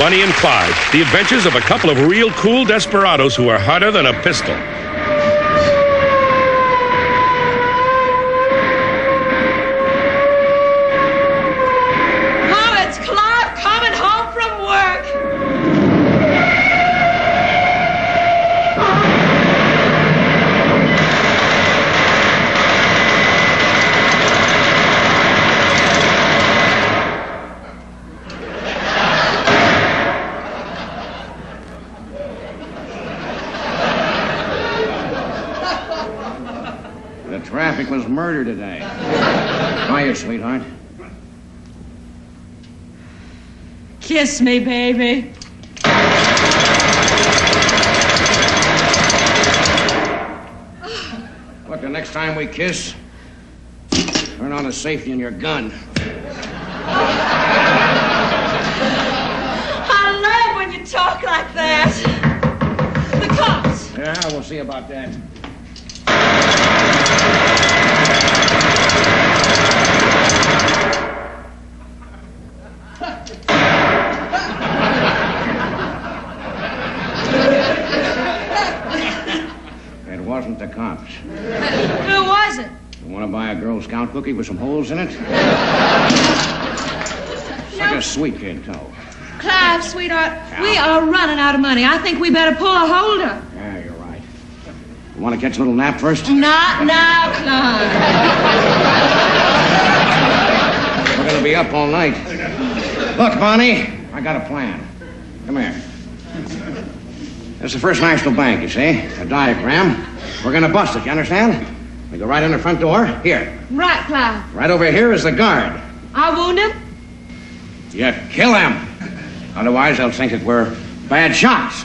Bunny and Clyde, the adventures of a couple of real cool desperados who are harder than a pistol. Mom, it's Clyde coming home from work. Traffic was murder today. How are you, sweetheart? Kiss me, baby. Look, the next time we kiss, turn on the safety in your gun. I love when you talk like that. The cops. Yeah, we'll see about that. It wasn't the cops. Who was it? You want to buy a Girl Scout cookie with some holes in it? It's like a sweet kid, too. Clive, sweetheart, we are running out of money. I think we better pull a holder. Yeah, you're right. You want to catch a little nap first? Not now, Clive. We're going to be up all night. Look, Bonnie, I got a plan. Come here. This is the First National Bank, you see? A diagram. We're going to bust it, you understand? We go right in the front door. Here. Right, Clive. Right over here is the guard. I wound him? You kill him. Otherwise, they'll think that we're bad shots.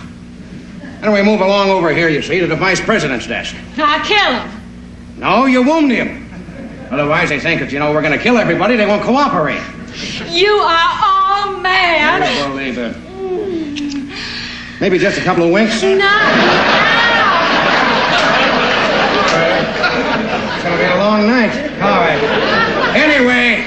Then we move along over here, you see, to the vice president's desk. I kill him. No, you wound him. Otherwise, they think that, we're going to kill everybody. They won't cooperate. You are all mad. I don't believe it. Maybe just a couple of winks. Not now. It's going to be a long night. All right. Anyway,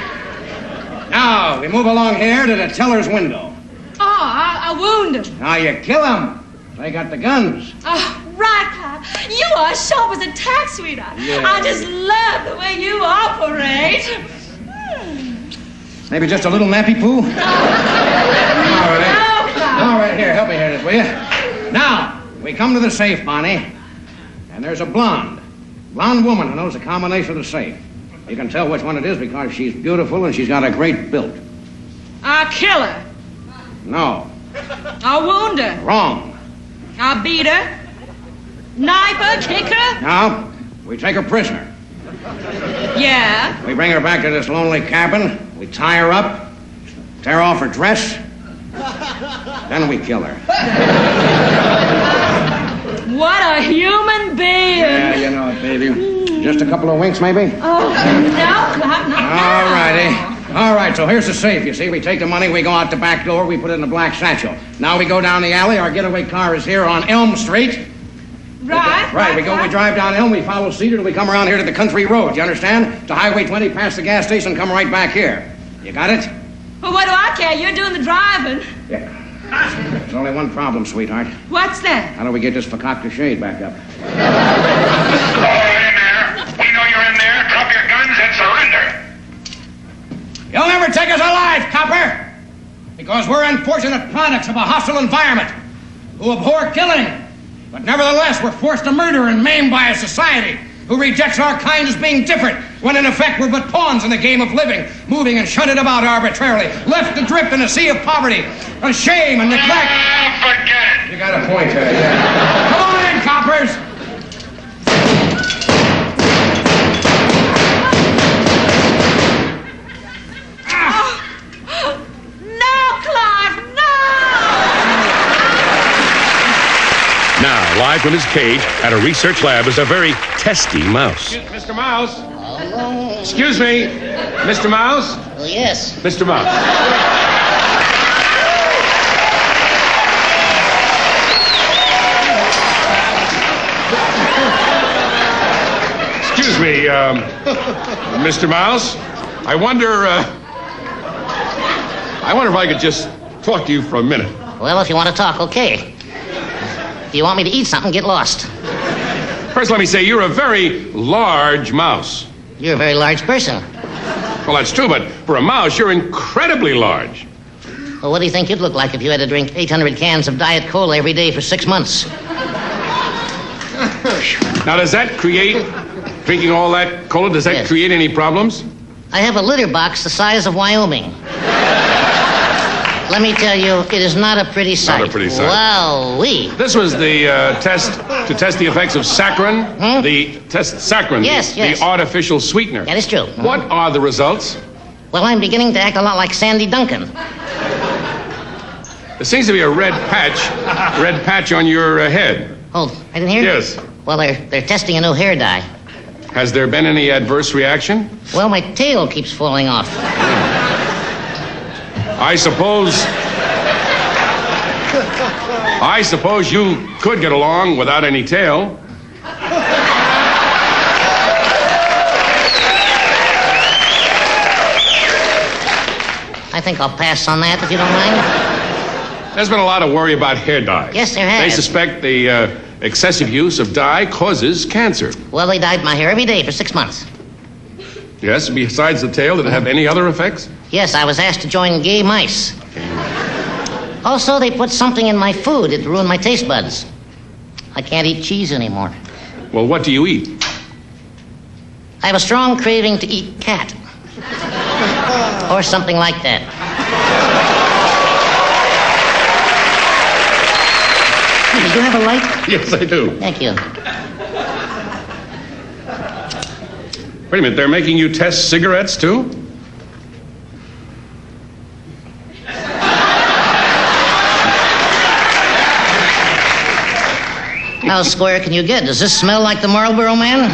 now we move along here to the teller's window. Oh, I wound him. Now you kill them. They got the guns. Oh, right, Clive. You are sharp as a tack, sweetheart. Yeah. I just love the way you operate. Maybe just a little nappy poo? All right. No, Clive. All right, here, help me here, will you? Now, we come to the safe, Bonnie, and there's a blonde woman who knows the combination of the safe. You can tell which one it is because she's beautiful and she's got a great build. I kill her. No. I wound her. Wrong. I beat her. Knife her, kick her. Now, we take her prisoner. Yeah. We bring her back to this lonely cabin. We tie her up, tear off her dress, then we kill her. What a human being. Yeah, you know it, baby. Just a couple of winks, maybe? Oh, no, Clive, not now. All righty. All right, so here's the safe, you see. We take the money, we go out the back door, we put it in a black satchel. Now we go down the alley. Our getaway car is here on Elm Street. Right. Right, we drive down Elm, we follow Cedar, and we come around here to the country road, you understand? To Highway 20, past the gas station, come right back here. You got it? Well, what do I care? You're doing the driving. Yeah. There's only one problem, sweetheart. What's that? How do we get this fakakta shade back up? All in there. We know you're in there. Drop your guns and surrender. You'll never take us alive, copper! Because we're unfortunate products of a hostile environment who abhor killing. But nevertheless, we're forced to murder and maim by a society who rejects our kind as being different, when in effect we're but pawns in the game of living, moving and shunted about arbitrarily, left adrift in a sea of poverty, of shame and neglect. Forget it. You got a point there, yeah. Come on in, coppers! Now, live from his cage at a research lab is a very testy mouse. Mr. Mouse? Hello? Excuse me, Mr. Mouse? Oh, yes. Mr. Mouse. Excuse me, Mr. Mouse. I wonder if I could just talk to you for a minute. Well, if you want to talk, okay. If you want me to eat something, get lost. First, let me say you're a very large mouse. You're a very large person. Well, that's true, but for a mouse, you're incredibly large. Well, what do you think you'd look like if you had to drink 800 cans of Diet Cola every day for 6 months? Now, does that create, drinking all that cola, does that Yes. create any problems? I have a litter box the size of Wyoming. Let me tell you, it is not a pretty sight. Not a pretty sight. Wow-wee. This was the test to test the effects of saccharin. The test saccharin. Yes, yes. The artificial sweetener. That is true. What are the results? Well, I'm beginning to act a lot like Sandy Duncan. There seems to be a red patch on your head. Oh, I didn't hear? Yes. Well, they're testing a new hair dye. Has there been any adverse reaction? Well, my tail keeps falling off. I suppose you could get along without any tail. I think I'll pass on that, if you don't mind. There's been a lot of worry about hair dye. Yes, there has. They suspect the excessive use of dye causes cancer. Well, they dyed my hair every day for 6 months. Yes, besides the tail, did it have any other effects? Yes, I was asked to join Gay Mice. Also, they put something in my food that ruined my taste buds. I can't eat cheese anymore. Well, what do you eat? I have a strong craving to eat cat. Or something like that. Did you have a light? Yes, I do. Thank you. Wait a minute, they're making you test cigarettes, too? How square can you get? Does this smell like the Marlboro Man?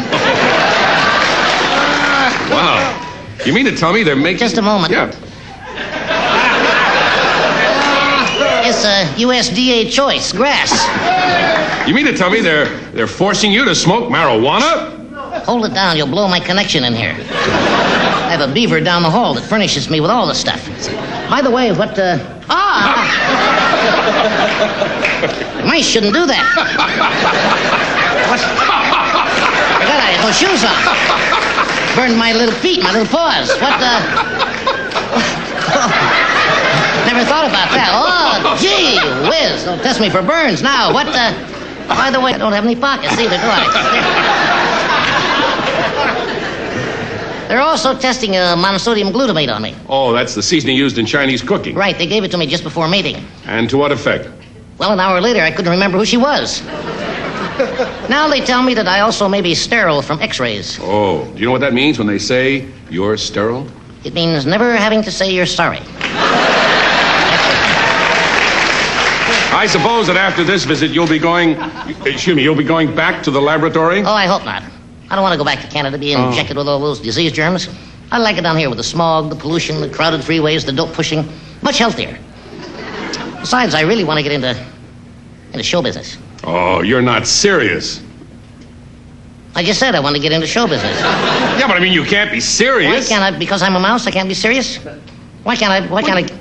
Wow. You mean to tell me they're making... Just a moment. Yeah. It's a USDA choice, grass. You mean to tell me they're forcing you to smoke marijuana? Hold it down, you'll blow my connection in here. I have a beaver down the hall that furnishes me with all the stuff. By the way, Mice shouldn't do that. What? I had no shoes on. Burned my little feet, my little paws. Never thought about that. Oh, gee whiz. Don't test me for burns now. By the way, I don't have any pockets either, do I? They're also testing monosodium glutamate on me. Oh, that's the seasoning used in Chinese cooking. Right, they gave it to me just before mating. And to what effect? Well, an hour later, I couldn't remember who she was. Now they tell me that I also may be sterile from x-rays. Oh, do you know what that means when they say you're sterile? It means never having to say you're sorry. I suppose that after this visit, you'll be going back to the laboratory? Oh, I hope not. I don't want to go back to Canada, be injected with all those disease germs. I like it down here with the smog, the pollution, the crowded freeways, the dope pushing. Much healthier. Besides, I really want to get into show business. Oh, you're not serious. I just said I want to get into show business. Yeah, but I mean, you can't be Why serious. can't I? Because I'm a mouse, I can't be serious? Why can't I?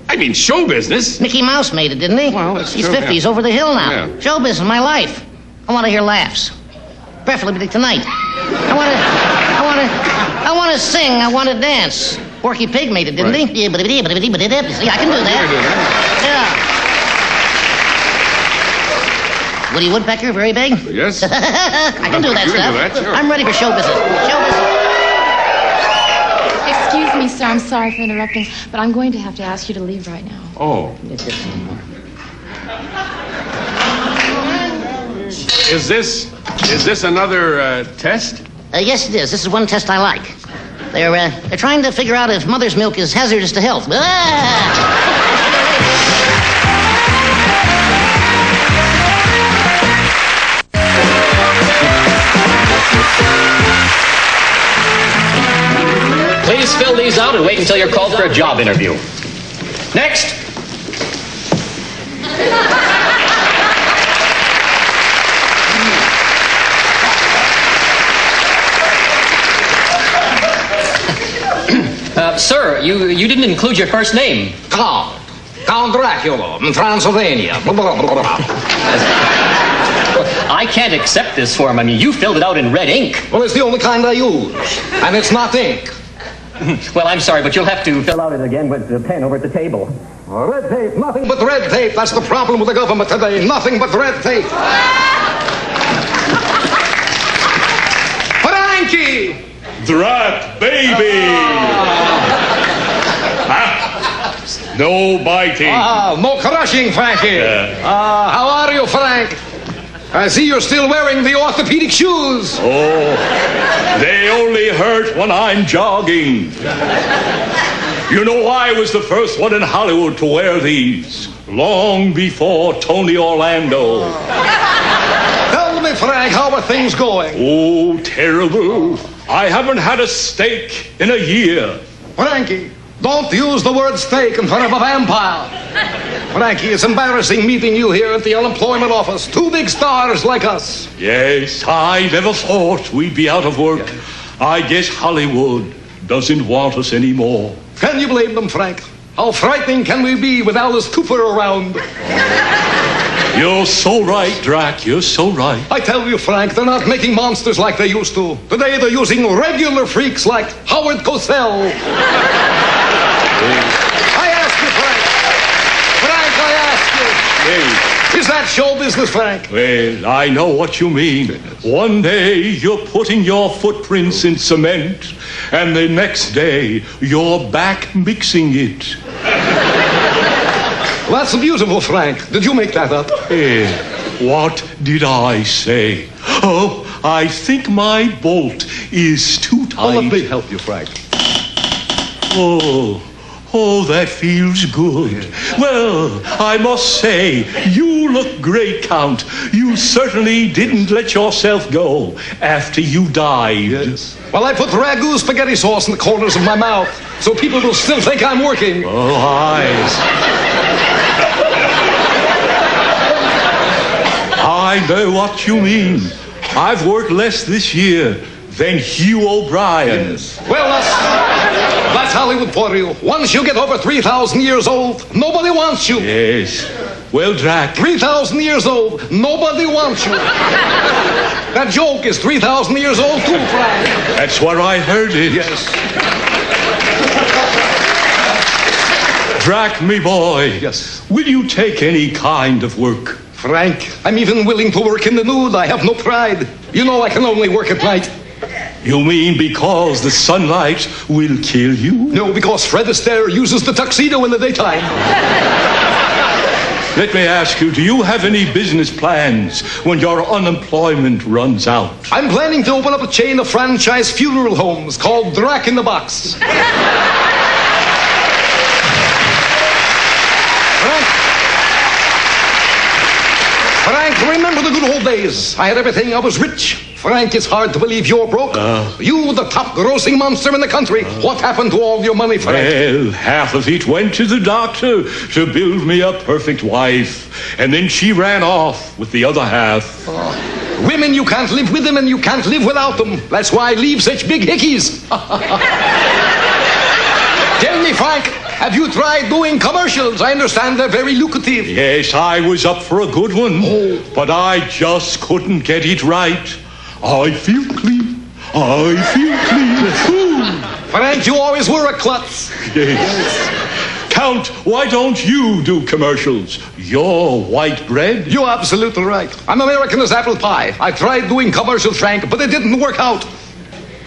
I mean, show business. Mickey Mouse made it, didn't he? Well, that's He's true, 50. yeah. He's over the hill now. Yeah. Show business, my life. I want to hear laughs. Preferably tonight. I want to sing. I want to dance. Porky Pig made it, didn't Right. he? Yeah, see, I can do that. Yeah. Woody Woodpecker, very big. Yes. I can do that You can stuff. do that, sure. I'm ready for show business. Show business. Excuse me, sir. I'm sorry for interrupting, but I'm going to have to ask you to leave right now. Oh. Is this another test? Yes, it is. This is one test I like. They're trying to figure out if mother's milk is hazardous to health. Please fill these out and wait until you're called for a job interview. Next. Sir, you didn't include your first name. Claude. Count Dracula, Transylvania. Blah, blah, blah, blah. I can't accept this form. I mean, you filled it out in red ink. Well, it's the only kind I use. And it's not ink. Well, I'm sorry, but you'll have to fill out it again with the pen over at the table. Red tape, nothing but red tape. That's the problem with the government today. Nothing but red tape. Frankie! Drat, baby! No biting. No crushing, Frankie. How are you, Frank? I see you're still wearing the orthopedic shoes. Oh, they only hurt when I'm jogging. You know, I was the first one in Hollywood to wear these, long before Tony Orlando. Tell me, Frank, how are things going? Oh, terrible. I haven't had a steak in a year. Frankie, don't use the word steak in front of a vampire. Frankie, it's embarrassing meeting you here at the unemployment office. Two big stars like us. Yes, I never thought we'd be out of work. I guess Hollywood doesn't want us anymore. Can you blame them, Frank? How frightening can we be with Alice Cooper around? You're so right, Drac. You're so right. I tell you, Frank, they're not making monsters like they used to. Today they're using regular freaks like Howard Cosell. I ask you, Frank. Frank, I ask you. Hey. Is that show business, Frank? Well, I know what you mean. One day you're putting your footprints in cement, and the next day you're back mixing it. That's beautiful, Frank. Did you make that up? What did I say? Oh, I think my bolt is too tight. Let me help you, Frank. Oh, that feels good. Well, I must say, you look great, Count. You certainly didn't let yourself go after you died. Yes. Well, I put ragu spaghetti sauce in the corners of my mouth, so people will still think I'm working. Oh, eyes. I know what you mean. I've worked less this year than Hugh O'Brien. Yes. Well, that's Hollywood for you. Once you get over 3,000 years old, nobody wants you. Yes. Well, Drac. 3,000 years old, nobody wants you. That joke is 3,000 years old too, Frank. That's where I heard it. Yes. Drac, me boy. Yes. Will you take any kind of work? Frank, I'm even willing to work in the nude. I have no pride. You know I can only work at night. You mean because the sunlight will kill you? No, because Fred Astaire uses the tuxedo in the daytime. Let me ask you, do you have any business plans when your unemployment runs out? I'm planning to open up a chain of franchise funeral homes called Drac in the Box. Frank, remember the good old days. I had everything. I was rich. Frank, it's hard to believe you're broke. You, the top grossing monster in the country. What happened to all your money, Frank? Well, half of it went to the doctor to build me a perfect wife. And then she ran off with the other half. Women, you can't live with them and you can't live without them. That's why I leave such big hickeys. Tell me, Frank, have you tried doing commercials? I understand they're very lucrative. Yes, I was up for a good one, but I just couldn't get it right. I feel clean. I feel clean. Frank, you always were a klutz. Yes. Count, why don't you do commercials? You're white bread. You're absolutely right. I'm American as apple pie. I tried doing commercials, Frank, but it didn't work out.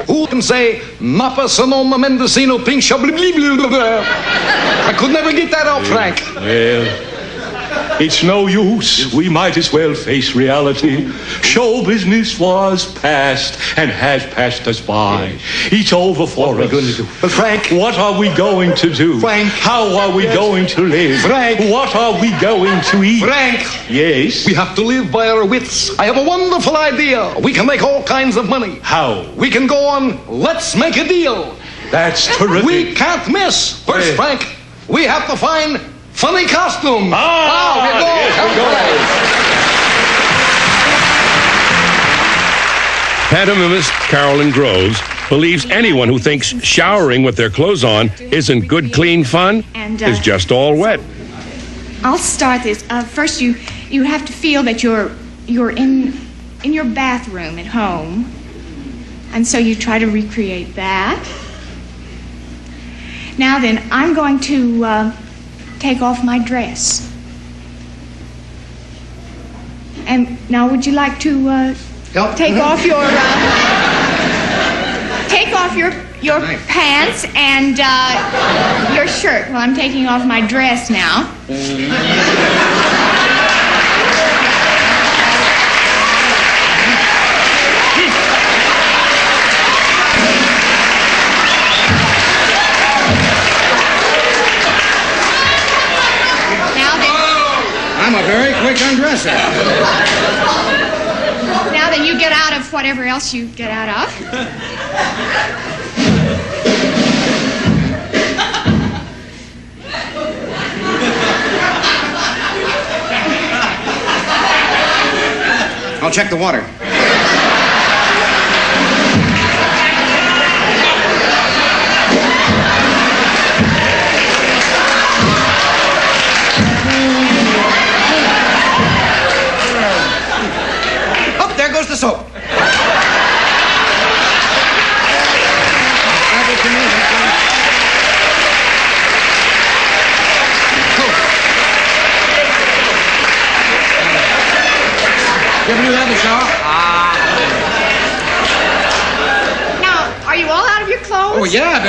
Who can say, Napa Sonoma Mendocino Pink Shab? I could never get that out, Frank. Well, it's no use. We might as well face reality. Show business was past and has passed us by. It's over for us. What are we going to do? But Frank. What are we going to do? Frank. How are we going to live? Frank. What are we going to eat? Frank. Yes? We have to live by our wits. I have a wonderful idea. We can make all kinds of money. How? We can go on, let's make a deal. That's terrific. We can't miss. First, Frank, we have to find funny costumes. Ah, we go. yes, we go. Pantomimist Carolyn Groves believes anyone who thinks showering with their clothes on isn't good, clean fun is just all wet. I'll start this. First, you have to feel that you're in your bathroom at home, and so you try to recreate that. Now then, I'm going to take off my dress. And now, would you like to take off your pants and your shirt? Well, I'm taking off my dress now. I'm a very quick undresser. Now then, you get out of whatever else you get out of. I'll check the water. There goes the soap. You ever do that in the shower? Now, are you all out of your clothes? Oh, yeah.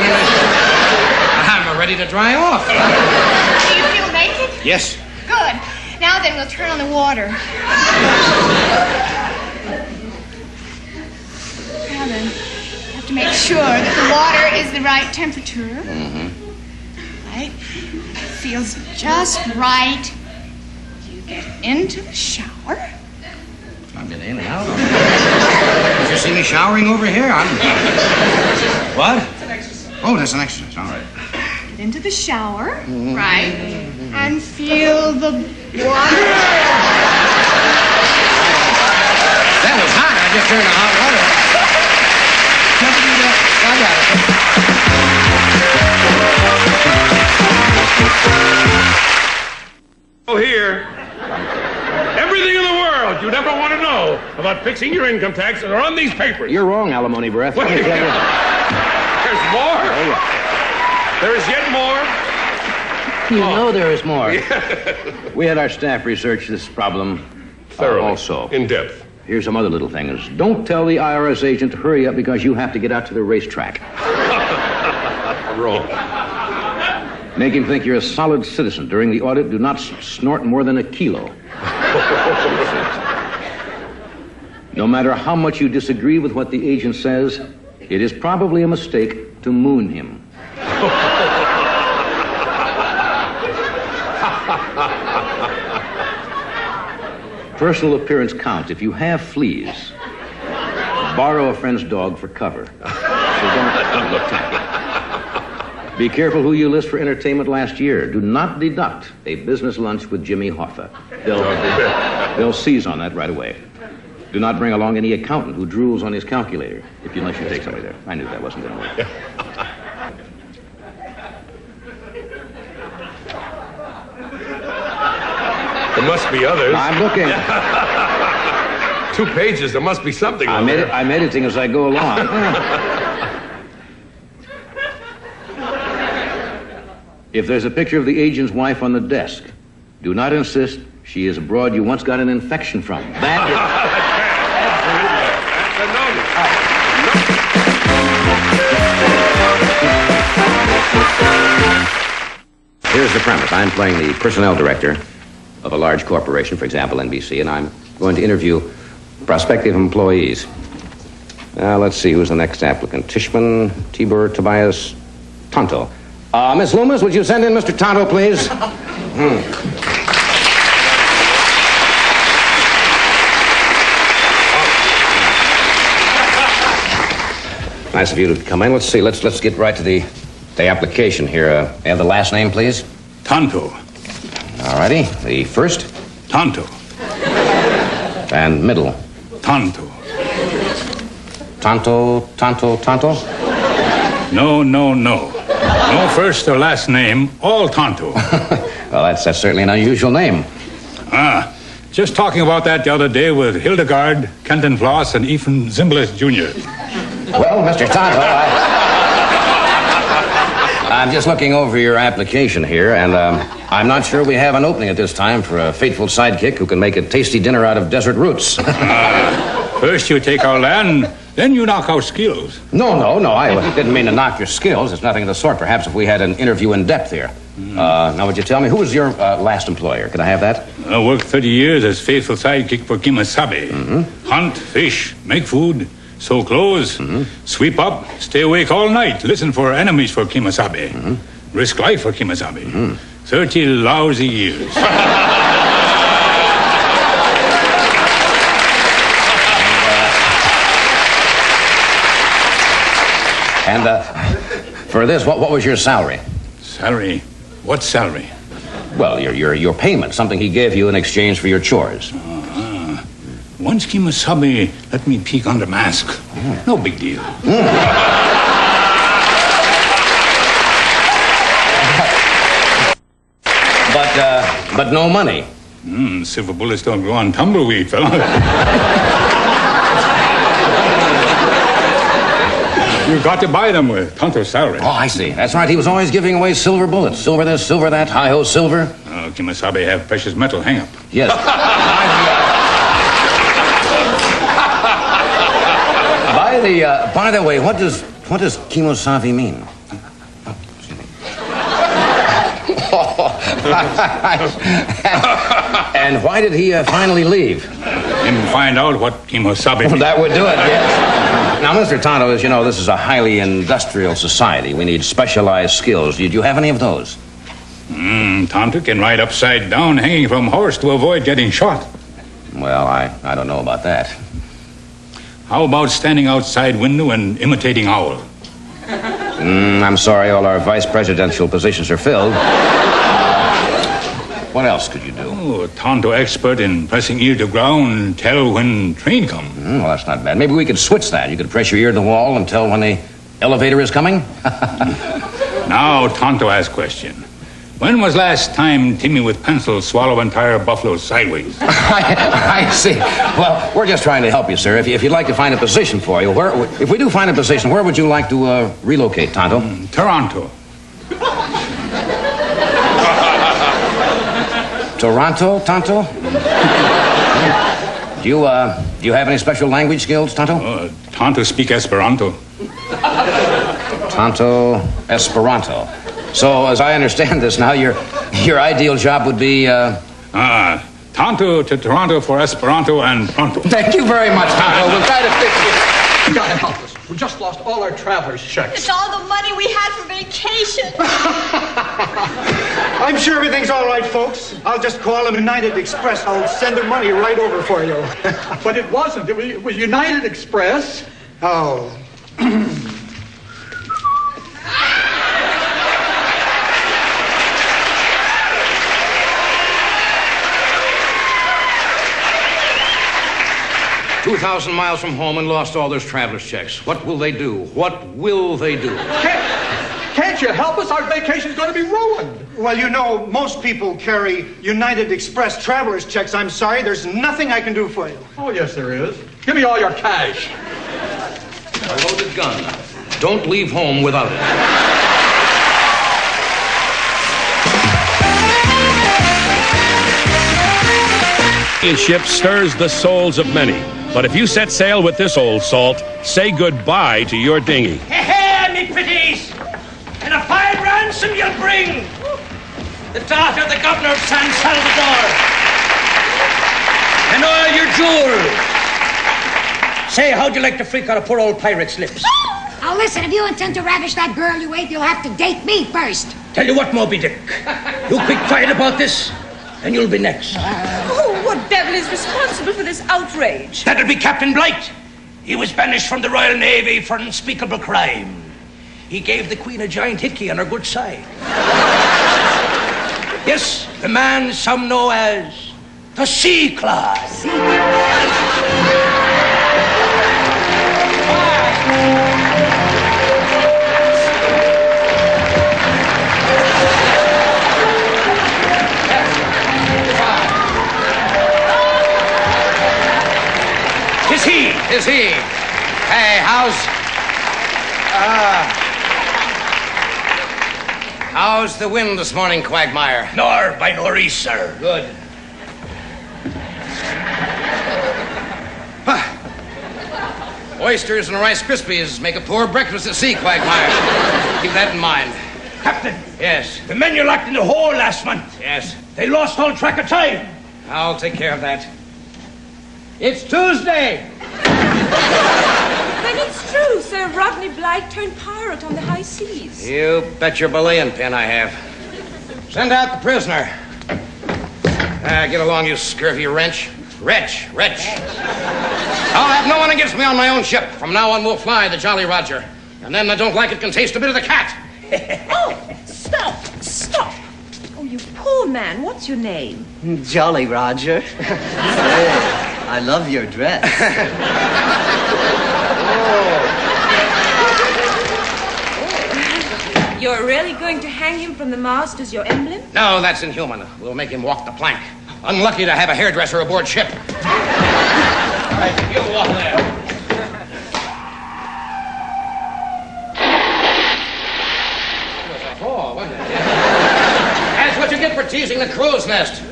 I'm ready to dry off. Do you feel naked? Yes. Good. Now then, we'll turn on the water. Now then, you have to make sure that the water is the right temperature. Right? Feels just right. You get into the shower. I've been in and out. Did you see me showering over here? What? It's an exercise. Oh, that's an exercise. All right. Get into the shower, right? And feel the water. That was hot. I just turned the hot water on. Never do that. I got Oh, here. Everything in the world you'd ever want to know about fixing your income tax are on these papers. You're wrong, alimony breath. Wait. There's more? Oh, yeah. There is yet more? You know there is more. We had our staff research this problem thoroughly. Also. In depth. Here's some other little things. Don't tell the IRS agent to hurry up because you have to get out to the racetrack. Wrong. Make him think you're a solid citizen. During the audit, do not snort more than a kilo. No matter how much you disagree with what the agent says, it is probably a mistake to moon him. Personal appearance counts. If you have fleas, borrow a friend's dog for cover. So don't look tacky. Be careful who you list for entertainment last year. Do not deduct a business lunch with Jimmy Hoffa. They'll seize on that right away. Do not bring along any accountant who drools on his calculator, unless you take somebody there. I knew that wasn't going to work. There must be others. I'm looking. 2 pages. There must be something on there. I'm editing as I go along. If there's a picture of the agent's wife on the desk, do not insist she is a broad you once got an infection from. That is... Here's the premise. I'm playing the personnel director of a large corporation, for example, NBC, and I'm going to interview prospective employees. Let's see, who's the next applicant? Tishman, Tibur, Tobias, Tonto. Miss Loomis, would you send in Mr. Tonto, please? Nice of you to come in. Let's see. Let's get right to the application here. Have the last name, please? Tonto. All righty. The first? Tonto. And middle? Tonto. Tonto? No. No first or last name, all Tonto. Well, that's certainly an unusual name. Just talking about that the other day with Hildegard, Kenton Floss, and Ethan Zimbalist Jr. Well, Mr. Tonto, I'm just looking over your application here, and I'm not sure we have an opening at this time for a faithful sidekick who can make a tasty dinner out of desert roots. First you take our land, then you knock our skills. No, I didn't mean to knock your skills. It's nothing of the sort. Perhaps if we had an interview in depth here. Now, would you tell me, who was your last employer? Can I have that? I worked 30 years as faithful sidekick for Kimasabe. Hunt, fish, make food, sew clothes, sweep up, stay awake all night, listen for enemies for Kimasabe, risk life for Kimasabe. 30 lousy years. And for this, what was your salary? Salary? What salary? Well, your payment, something he gave you in exchange for your chores. Once Kimasabe let me peek under mask. No big deal. But no money. Silver bullets don't grow on tumbleweed, fella. You got to buy them with Tonto's salary. Oh, I see. That's right. He was always giving away silver bullets. Silver this, silver that, hi-ho silver. Kimasabe have precious metal hang-up. Yes. By the way, what does Kimosabe mean? And why did he finally leave? Didn't find out what Kimasabe means. That would do it, yes. Now, Mr. Tonto, as you know, this is a highly industrial society. We need specialized skills. Do you have any of those? Tonto can ride upside down hanging from horse to avoid getting shot. Well, I don't know about that. How about standing outside window and imitating owl? I'm sorry, all our vice presidential positions are filled. What else could you do? Tonto expert in pressing ear to ground and tell when train come. Well, that's not bad. Maybe we could switch that. You could press your ear to the wall and tell when the elevator is coming. Now, Tonto asks question. When was last time Timmy with pencil swallow entire buffalo sideways? I see. Well, we're just trying to help you, sir. If you'd like to find a position for you, if we do find a position, where would you like to relocate, Tonto? Toronto. Toronto, Tonto? Do you have any special language skills, Tonto? Tonto speak Esperanto. Tonto Esperanto. So, as I understand this now, your ideal job would be, Tonto to Toronto for Esperanto and pronto. Thank you very much, Tonto. We'll try to fix it. You gotta help us. We just lost all our traveler's checks. It's all the money we had for vacation. I'm sure everything's all right, folks. I'll just call them United Express. I'll send their money right over for you. But it wasn't. It was United Express. Oh. 2,000 miles from home and lost all those traveler's checks. What will they do? What will they do? Can't you help us? Our vacation's going to be ruined. Well, you know, most people carry United Express traveler's checks. I'm sorry, there's nothing I can do for you. Oh, yes, there is. Give me all your cash. A loaded gun. Don't leave home without it. Ship stirs the souls of many. But if you set sail with this old salt, say goodbye to your dinghy. Hey, me pretties! And a fine ransom you'll bring! The daughter of the governor of San Salvador! And all your jewels! Say, how'd you like to freak out a poor old pirate's lips? Now listen, if you intend to ravish that girl you ate, you'll have to date me first. Tell you what, Moby Dick. You keep quiet about this, and you'll be next. What devil is responsible for this outrage? That'll be Captain Blight. He was banished from the Royal Navy for unspeakable crime. He gave the Queen a giant hickey on her good side. Yes, the man some know as the Sea Clod. 'tis he. Hey, how's the wind this morning, Quagmire? Nor by nor'east, sir. Good. Oysters and Rice Krispies make a poor breakfast at sea, Quagmire. Keep that in mind. Captain. Yes. The men you locked in the hole last month. Yes. They lost all track of time. I'll take care of that. It's Tuesday. Then it's true, Sir Rodney Blythe turned pirate on the high seas. You bet your belaying pin I have. Send out the prisoner. Get along, you scurvy wretch. Wretch. I'll have no one against me on my own ship. From now on, we'll fly the Jolly Roger. And then I don't like it can taste a bit of the cat. Oh, stop. Oh, you poor man. What's your name? Jolly Roger. I love your dress. You're really going to hang him from the mast as your emblem? No, that's inhuman. We'll make him walk the plank. Unlucky to have a hairdresser aboard ship. All right, you walk there. Oh, wasn't it? That's what you get for teasing the crow's nest.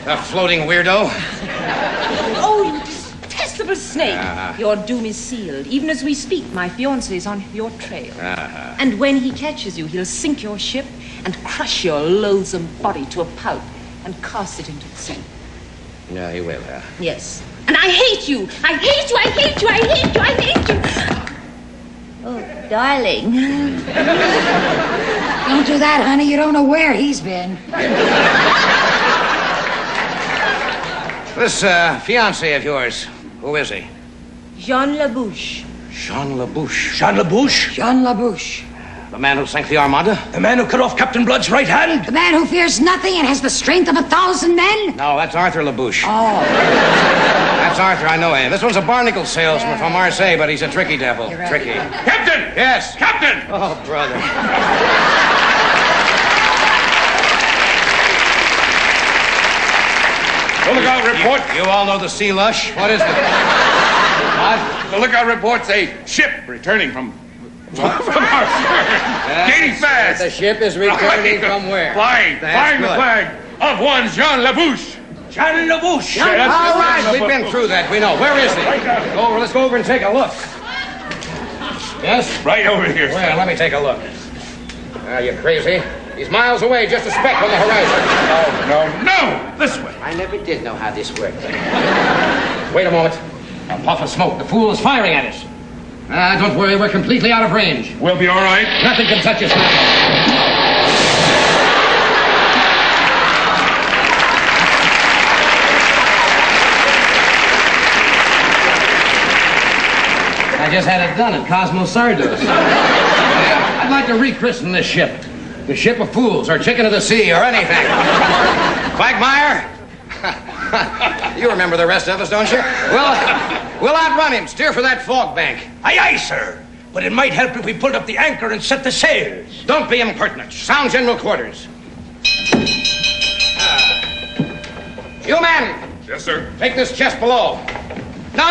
A floating weirdo. Oh, you detestable snake. Your doom is sealed. Even as we speak, my fiancé is on your trail. And when he catches you, he'll sink your ship and crush your loathsome body to a pulp and cast it into the sea. Yeah, he will, Yes. And I hate you. I hate you. Oh, darling. Don't do that, honey. You don't know where he's been. This fiancé of yours, who is he? Jean Labouche. Jean Labouche. Jean Labouche? Jean Labouche. The man who sank the Armada? The man who cut off Captain Blood's right hand? The man who fears nothing and has the strength of 1,000 men? No, that's Arthur Labouche. Oh. That's Arthur, I know him. This one's a barnacle salesman from Marseille, but he's a tricky devil. Right. Tricky. Captain! Yes. Captain! Oh, brother. The lookout report. You all know the sea lush. What is it? What? The lookout reports a ship returning from our gaining fast. The ship is returning from where? Flying the flag of one Jean Labouche. Jean Labouche. All right, we've been through that. We know. Where is he? Let's go over and take a look. Yes? Right over here. Well, let me take a look. Are you crazy? He's miles away, just a speck on the horizon. No! This way. I never did know how this worked. Wait a moment. A puff of smoke. The fool is firing at us. Don't worry, we're completely out of range. We'll be all right. Nothing can touch us now. I just had it done at Cosmo Sardos. I'd like to rechristen this ship. The Ship of Fools, or Chicken of the Sea, or anything. Quagmire? You remember the rest of us, don't you? We'll outrun him. Steer for that fog bank. Aye, sir. But it might help if we pulled up the anchor and set the sails. Don't be impertinent. Sound general quarters. You men. Yes, sir. Take this chest below. No.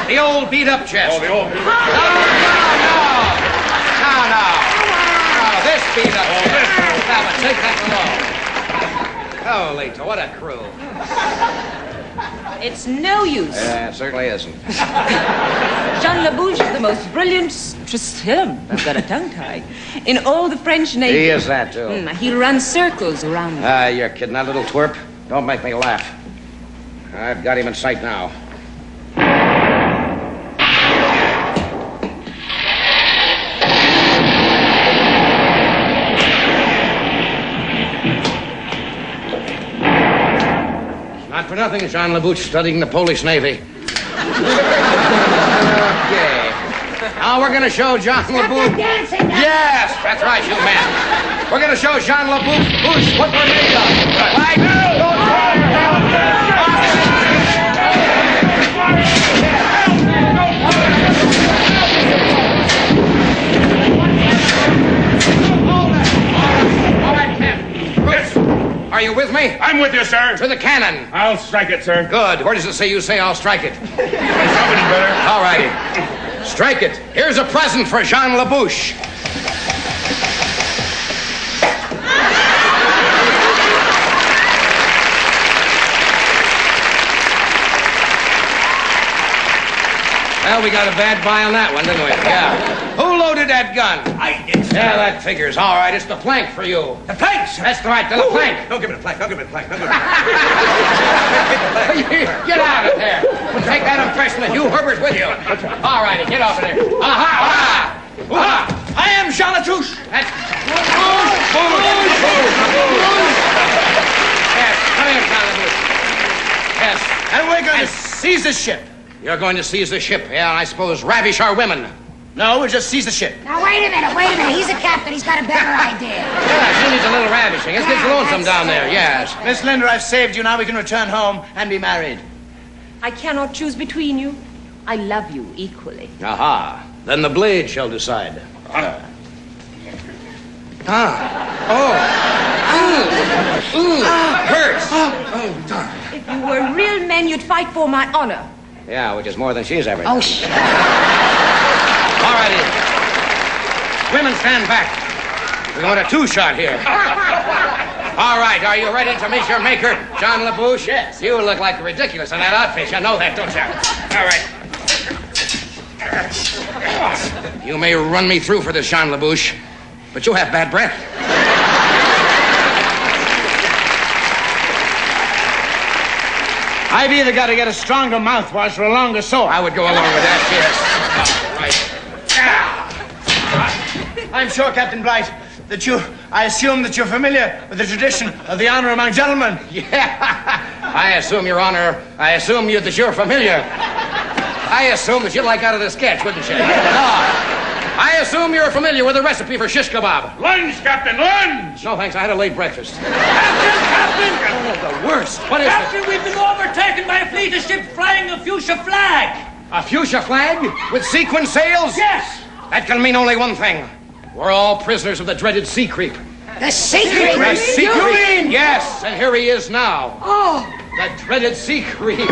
The old beat-up chest. Oh, the old... No. This beat-up chest. Now, take that below. Holy, what a crew. It's no use. It certainly isn't. Jean Labouche is the most brilliant... I've got a tongue-tie. In all the French Navy. He is that, too. He'll run circles around me. You're kidding, that little twerp. Don't make me laugh. I've got him in sight now. Not for nothing, Jean Labouche studying the Polish Navy. Okay. Now we're going to show Jean Labouche. Yes, that's right, you men. We're going to show Jean Labouche what we're made of. Right? All right, Ken. Are you with me? I'm with you, sir. To the cannon. I'll strike it, sir. Good. Where does it say you say I'll strike it? Somebody better. All righty. Strike it. Here's a present for Jean LaBouche. Well, we got a bad buy on that one, didn't we? Yeah. Who loaded that gun? I did, sir. Yeah, that figures. All right, it's the plank for you. The plank, sir. That's right, the plank. Don't give me the plank. Don't give me the plank. Don't give me the plank. Get out of there. We'll take that impression that Hugh Herbert's with you. All righty, get off of there. Aha! Aha! I am Jean Latouche. That's... Yes, come here, Jean Latouche. Yes. And we're going to seize the ship. You're going to seize the ship, yeah, and I suppose ravish our women. No, we'll just seize the ship. Now, wait a minute. He's a captain. He's got a better idea. Yeah, she needs a little ravishing. It gets lonesome down there, yes. Miss Linda, I've saved you. Now we can return home and be married. I cannot choose between you. I love you equally. Aha. Then the blade shall decide. Hurts. If you were real men, you'd fight for my honor. Yeah, which is more than she's ever done. Oh, shit. All righty. Women, stand back. We're going to two-shot here. All right, are you ready to meet your maker, John LaBouche? Yes. You look like ridiculous in that outfit. You know that, don't you? All right. You may run me through for this, John LaBouche, but you have bad breath. I've either got to get a stronger mouthwash or a longer sword. I would go along with that, yes. All right. I'm sure, Captain Bright, that I assume that you're familiar with the tradition of the honor among gentlemen. Yeah. I assume, Your Honor, that you're familiar. I assume that you'd like out of the sketch, wouldn't you? No. I assume you're familiar with the recipe for shish kebab. Lunge, Captain, lunge! No, thanks. I had a late breakfast. Captain! The worst. What is Captain, we've been overtaken by a fleet of ships flying a fuchsia flag. A fuchsia flag with sequin sails? Yes. That can mean only one thing. We're all prisoners of the dreaded sea creep. The secret. The sea creep? Yes, and here he is now. Oh. The dreaded sea creep.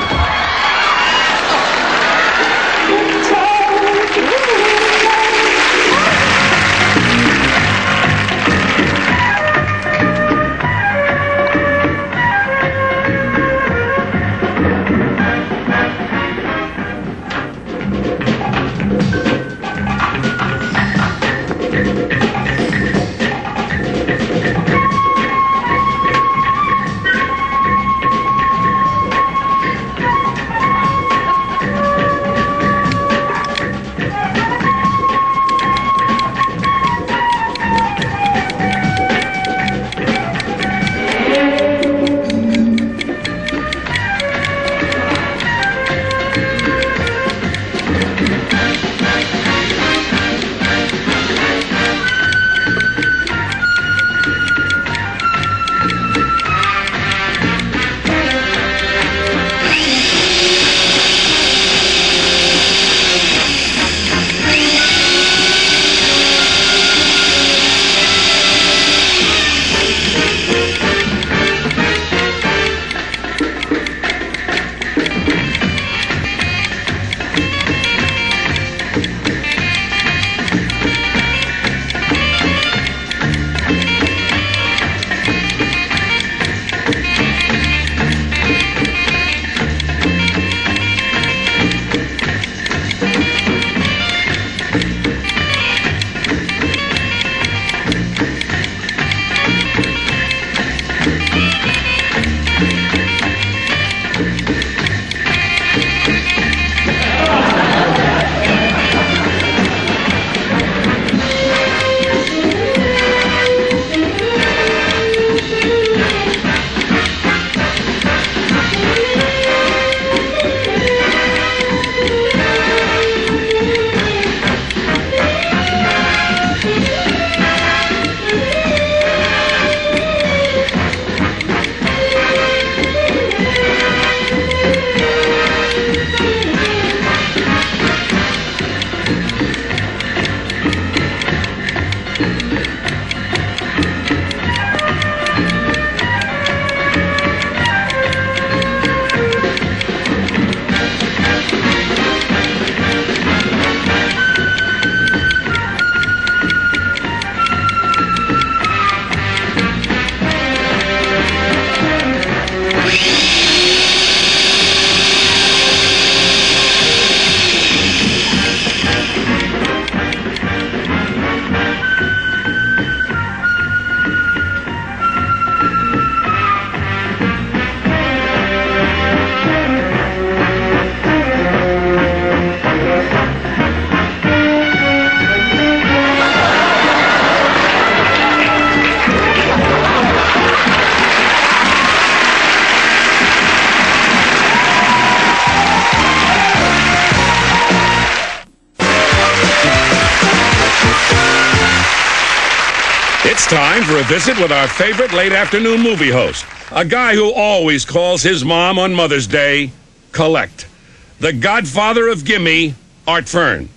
It's time for a visit with our favorite late afternoon movie host, a guy who always calls his mom on Mother's Day collect. The godfather of gimme, Art Fern.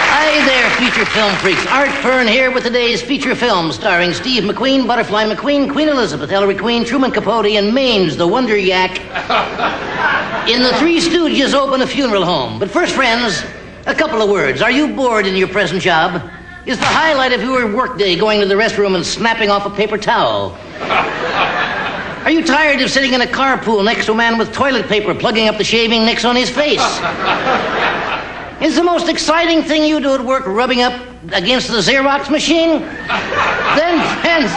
Hi there, feature film freaks. Art Fern here with today's feature film starring Steve McQueen, Butterfly McQueen, Queen Elizabeth, Ellery Queen, Truman Capote, and Mainz, the Wonder Yak. In the Three Stooges open a funeral home. But first, friends, a couple of words. Are you bored in your present job? Is the highlight of your workday going to the restroom and snapping off a paper towel? Are you tired of sitting in a carpool next to a man with toilet paper plugging up the shaving nicks on his face? Is the most exciting thing you do at work rubbing up against the Xerox machine? Then, friends,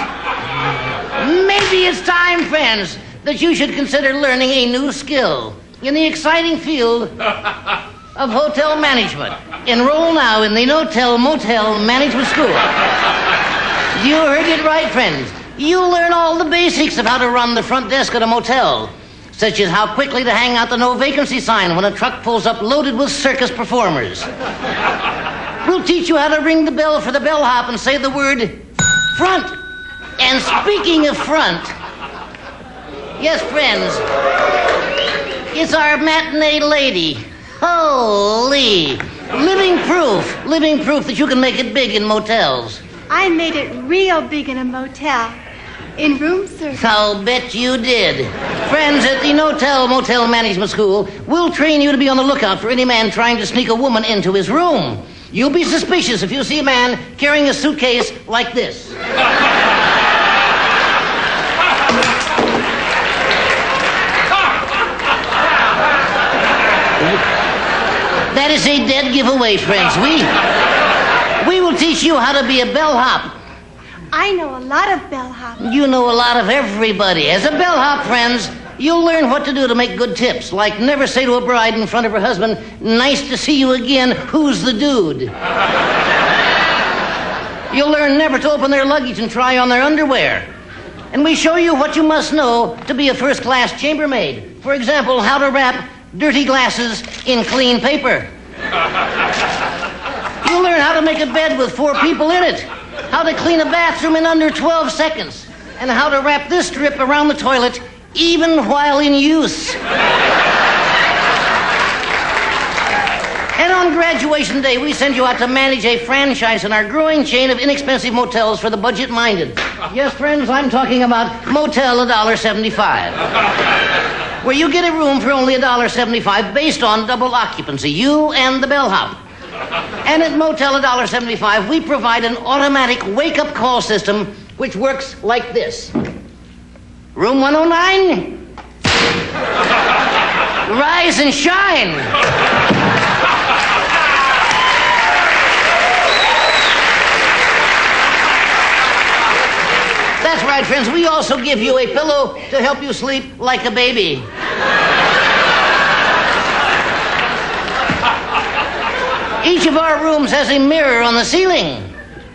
maybe it's time, friends, that you should consider learning a new skill in the exciting field of hotel management. Enroll now in the No-Tell Motel Management School. You heard it right, friends. You'll learn all the basics of how to run the front desk at a motel, such as how quickly to hang out the no vacancy sign when a truck pulls up loaded with circus performers. We'll teach you how to ring the bell for the bellhop and say the word front. And speaking of front, yes, friends, it's our matinee lady. Holy, living proof that you can make it big in motels. I made it real big in a motel. In room service. I'll bet you did. Friends, at the No-Tell Motel Management School, we'll train you to be on the lookout for any man trying to sneak a woman into his room. You'll be suspicious if you see a man carrying a suitcase like this. That is a dead giveaway, friends. We will teach you how to be a bellhop. I know a lot of bellhops. You know a lot of everybody. As a bellhop, friends, you'll learn what to do to make good tips, like never say to a bride in front of her husband, "Nice to see you again, who's the dude?" You'll learn never to open their luggage and try on their underwear. And we show you what you must know to be a first-class chambermaid. For example, how to wrap dirty glasses in clean paper. You'll learn how to make a bed with 4 people in it, how to clean a bathroom in under 12 seconds, and how to wrap this strip around the toilet even while in use. And on graduation day, we send you out to manage a franchise in our growing chain of inexpensive motels for the budget-minded. Yes, friends, I'm talking about Motel $1.75. Where you get a room for only $1.75 based on double occupancy, you and the bellhop. And at Motel $1.75, we provide an automatic wake-up call system which works like this. Room 109, rise and shine. That's right, friends. We also give you a pillow to help you sleep like a baby. Each of our rooms has a mirror on the ceiling.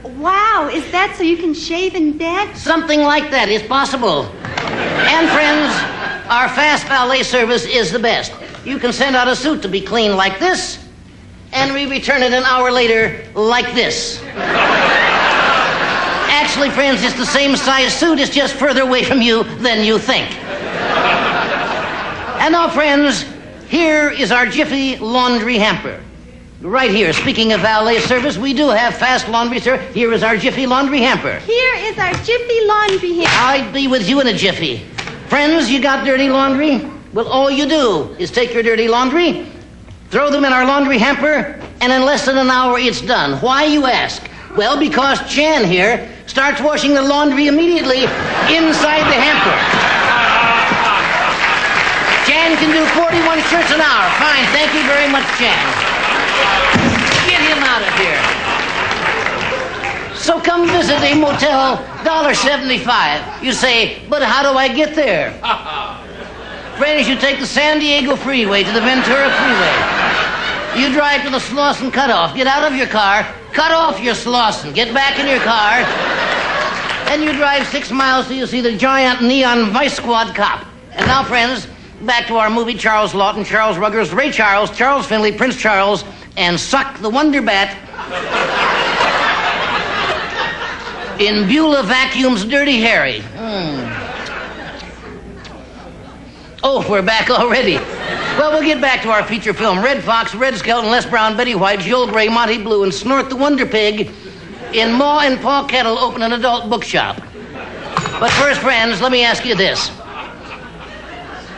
Wow, is that so you can shave in bed? Something like that is possible. And friends, our fast valet service is the best. You can send out a suit to be cleaned like this, and we return it an hour later like this. Actually, friends, it's the same size suit. It's just further away from you than you think. And now, friends, here is our Jiffy laundry hamper. Right here. Speaking of valet service, we do have fast laundry, sir. Here is our Jiffy laundry hamper. Here is our Jiffy laundry hamper. I'd be with you in a jiffy. Friends, you got dirty laundry? Well, all you do is take your dirty laundry, throw them in our laundry hamper, and in less than an hour, it's done. Why, you ask? Well, because Chan here starts washing the laundry immediately inside the hamper. Chan can do 41 shirts an hour. Fine, thank you very much, Chan. Get him out of here. So come visit a motel, $1.75. You say, but how do I get there? Friends, you take the San Diego Freeway to the Ventura Freeway. You drive to the Slauson Cutoff. Get out of your car, cut off your Slauson, get back in your car, and you drive 6 miles till you see the giant neon Vice Squad cop. And now, friends, back to our movie Charles Lawton, Charles Ruggers, Ray Charles, Charles Finley, Prince Charles, and Suck the Wonder Bat in Beulah Vacuum's Dirty Harry. Oh, we're back already. Well, we'll get back to our feature film. Red Fox, Red Skelton, Les Brown, Betty White, Joel Grey, Monty Blue, and Snort the Wonder Pig in Ma and Pa Kettle open an adult bookshop. But first, friends, let me ask you this.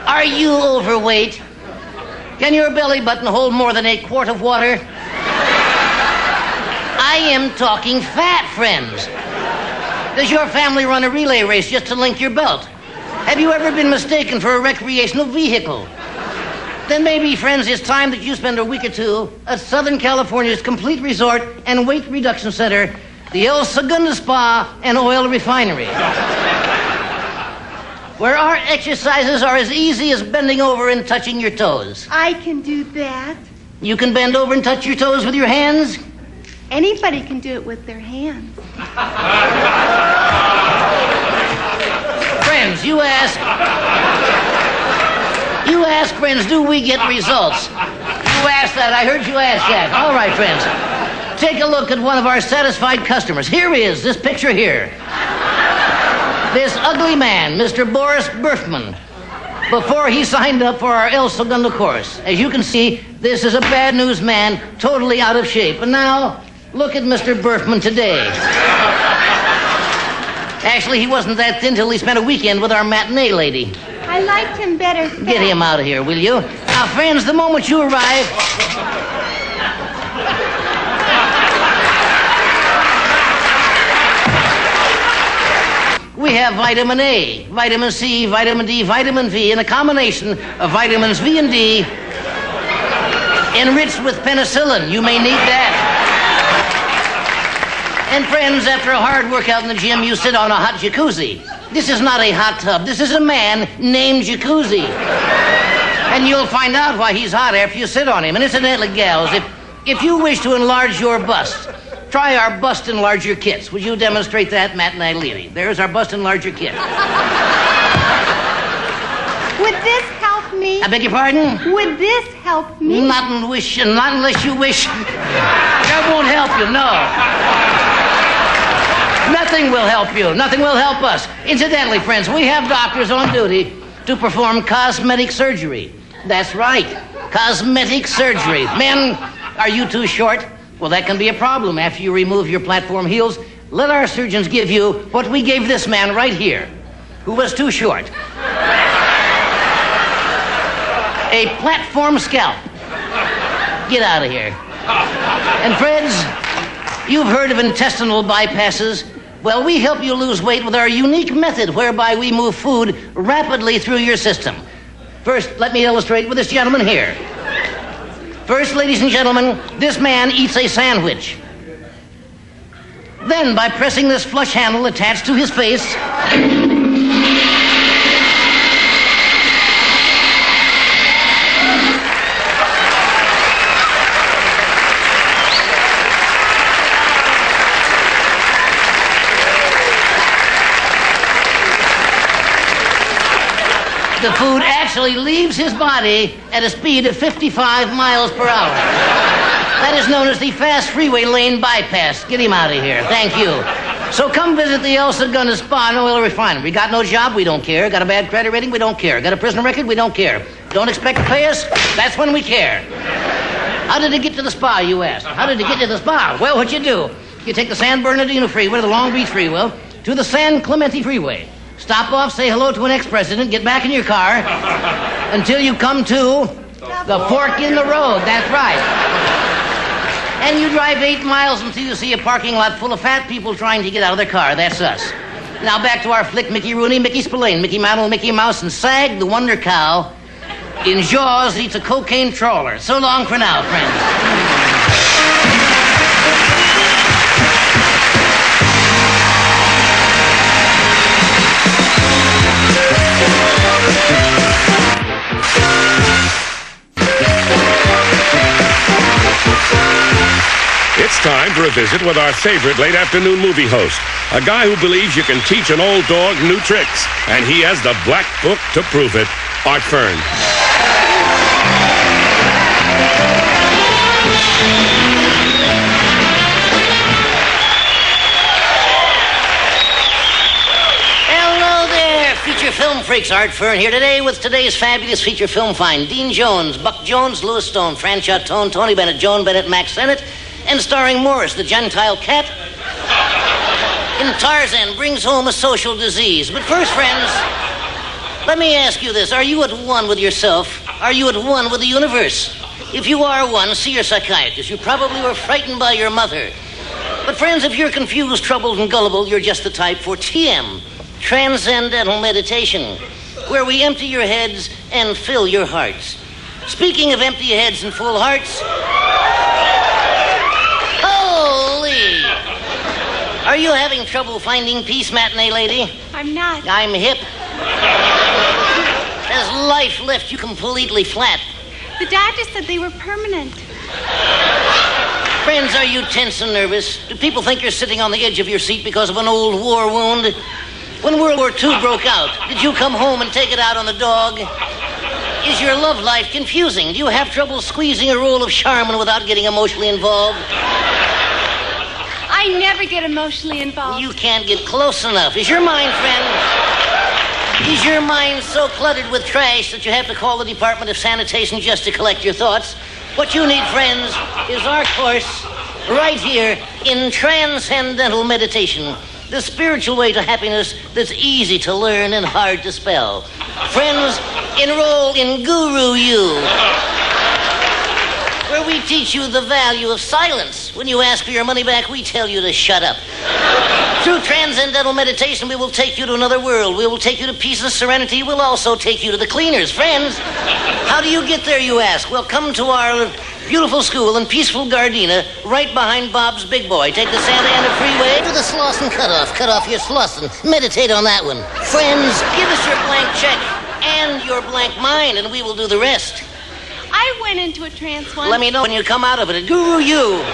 Are you overweight? Can your belly button hold more than a quart of water? I am talking fat, friends. Does your family run a relay race just to link your belt? Have you ever been mistaken for a recreational vehicle? Then maybe, friends, it's time that you spend a week or two at Southern California's complete resort and weight reduction center, the El Segundo Spa and Oil Refinery, where our exercises are as easy as bending over and touching your toes. I can do that. You can bend over and touch your toes with your hands? Anybody can do it with their hands. Friends, you ask, friends, do we get results? You asked that. I heard you ask that. All right, friends. Take a look at one of our satisfied customers. Here he is, this picture here. This ugly man, Mr. Boris Berfman, before he signed up for our El Segundo course. As you can see, this is a bad news man, totally out of shape. And now, look at Mr. Berfman today. Actually, he wasn't that thin till he spent a weekend with our matinee lady. I liked him better. Get him out of here, will you? Now, friends, the moment you arrive... We have vitamin A, vitamin C, vitamin D, vitamin V, and a combination of vitamins V and D enriched with penicillin. You may need that. And friends, after a hard workout in the gym, you sit on a hot jacuzzi. This is not a hot tub. This is a man named Jacuzzi. And you'll find out why he's hot after you sit on him. And incidentally, gals, if you wish to enlarge your bust, try our Bust Enlarger kits. Would you demonstrate that, matinee lady? There's our Bust Enlarger kit. Would this help me? I beg your pardon? Would this help me? Not unless you wish. That won't help you, no. Nothing will help you. Nothing will help us. Incidentally, friends, we have doctors on duty to perform cosmetic surgery. That's right, cosmetic surgery. Men, are you too short? Well, that can be a problem after you remove your platform heels. Let our surgeons give you what we gave this man right here, who was too short. A platform scalp. Get out of here. And friends, you've heard of intestinal bypasses. Well, we help you lose weight with our unique method whereby we move food rapidly through your system. First, let me illustrate with this gentleman here. First, ladies and gentlemen, this man eats a sandwich. Then, by pressing this flush handle attached to his face, the food actually leaves his body at a speed of 55 miles per hour. That is known as the fast freeway lane bypass. Get him out of here. Thank you. So come visit the El Segundo Spa and Oil Refinery. Got no job? We don't care. Got a bad credit rating? We don't care. Got a prison record? We don't care. Don't expect to pay us? That's when we care. How did it get to the spa, you ask? How did it get to the spa? Well, what you do, you take the San Bernardino Freeway to the Long Beach Freeway to the San Clemente Freeway. Stop off, say hello to an ex-president, get back in your car until you come to the fork in the road. That's right. And you drive 8 miles until you see a parking lot full of fat people trying to get out of their car. That's us. Now back to our flick, Mickey Rooney, Mickey Spillane, Mickey Mantle, Mickey Mouse, and Sag, the Wonder Cow, in Jaws eats a cocaine trawler. So long for now, friends. It's time for a visit with our favorite late afternoon movie host, a guy who believes you can teach an old dog new tricks, and he has the black book to prove it. Art Fern. Hello there, feature film freaks. Art Fern here today with today's fabulous feature film find. Dean Jones, Buck Jones, Louis Stone, Fran Chautone, Tony Bennett, Joan Bennett, Max Sennett, and starring Morris, the Gentile cat, in Tarzan brings home a social disease. But first, friends, let me ask you this. Are you at one with yourself? Are you at one with the universe? If you are one, see your psychiatrist. You probably were frightened by your mother. But friends, if you're confused, troubled, and gullible, you're just the type for TM, Transcendental Meditation, where we empty your heads and fill your hearts. Speaking of empty heads and full hearts, holy! Are you having trouble finding peace, matinee lady? I'm not. I'm hip. Has life left you completely flat? The doctor said they were permanent. Friends, are you tense and nervous? Do people think you're sitting on the edge of your seat because of an old war wound? When World War II broke out, did you come home and take it out on the dog? Is your love life confusing? Do you have trouble squeezing a roll of Charmin without getting emotionally involved? I never get emotionally involved. You can't get close enough. Is your mind, friend? Is your mind so cluttered with trash that you have to call the Department of Sanitation just to collect your thoughts? What you need, friends, is our course right here in Transcendental Meditation, the spiritual way to happiness that's easy to learn and hard to spell. Friends, enroll in Guru U, where we teach you the value of silence. When you ask for your money back, we tell you to shut up. Through Transcendental Meditation, we will take you to another world. We will take you to peace and serenity. We'll also take you to the cleaners. Friends, how do you get there, you ask? Well, come to our beautiful school in peaceful Gardena, right behind Bob's Big Boy. Take the Santa Ana Freeway to the Slauson Cutoff. Cut off your Slauson. Meditate on that one. Friends, give us your blank check and your blank mind, and we will do the rest. I went into a trance once. Let me know when you come out of it. At Guru U,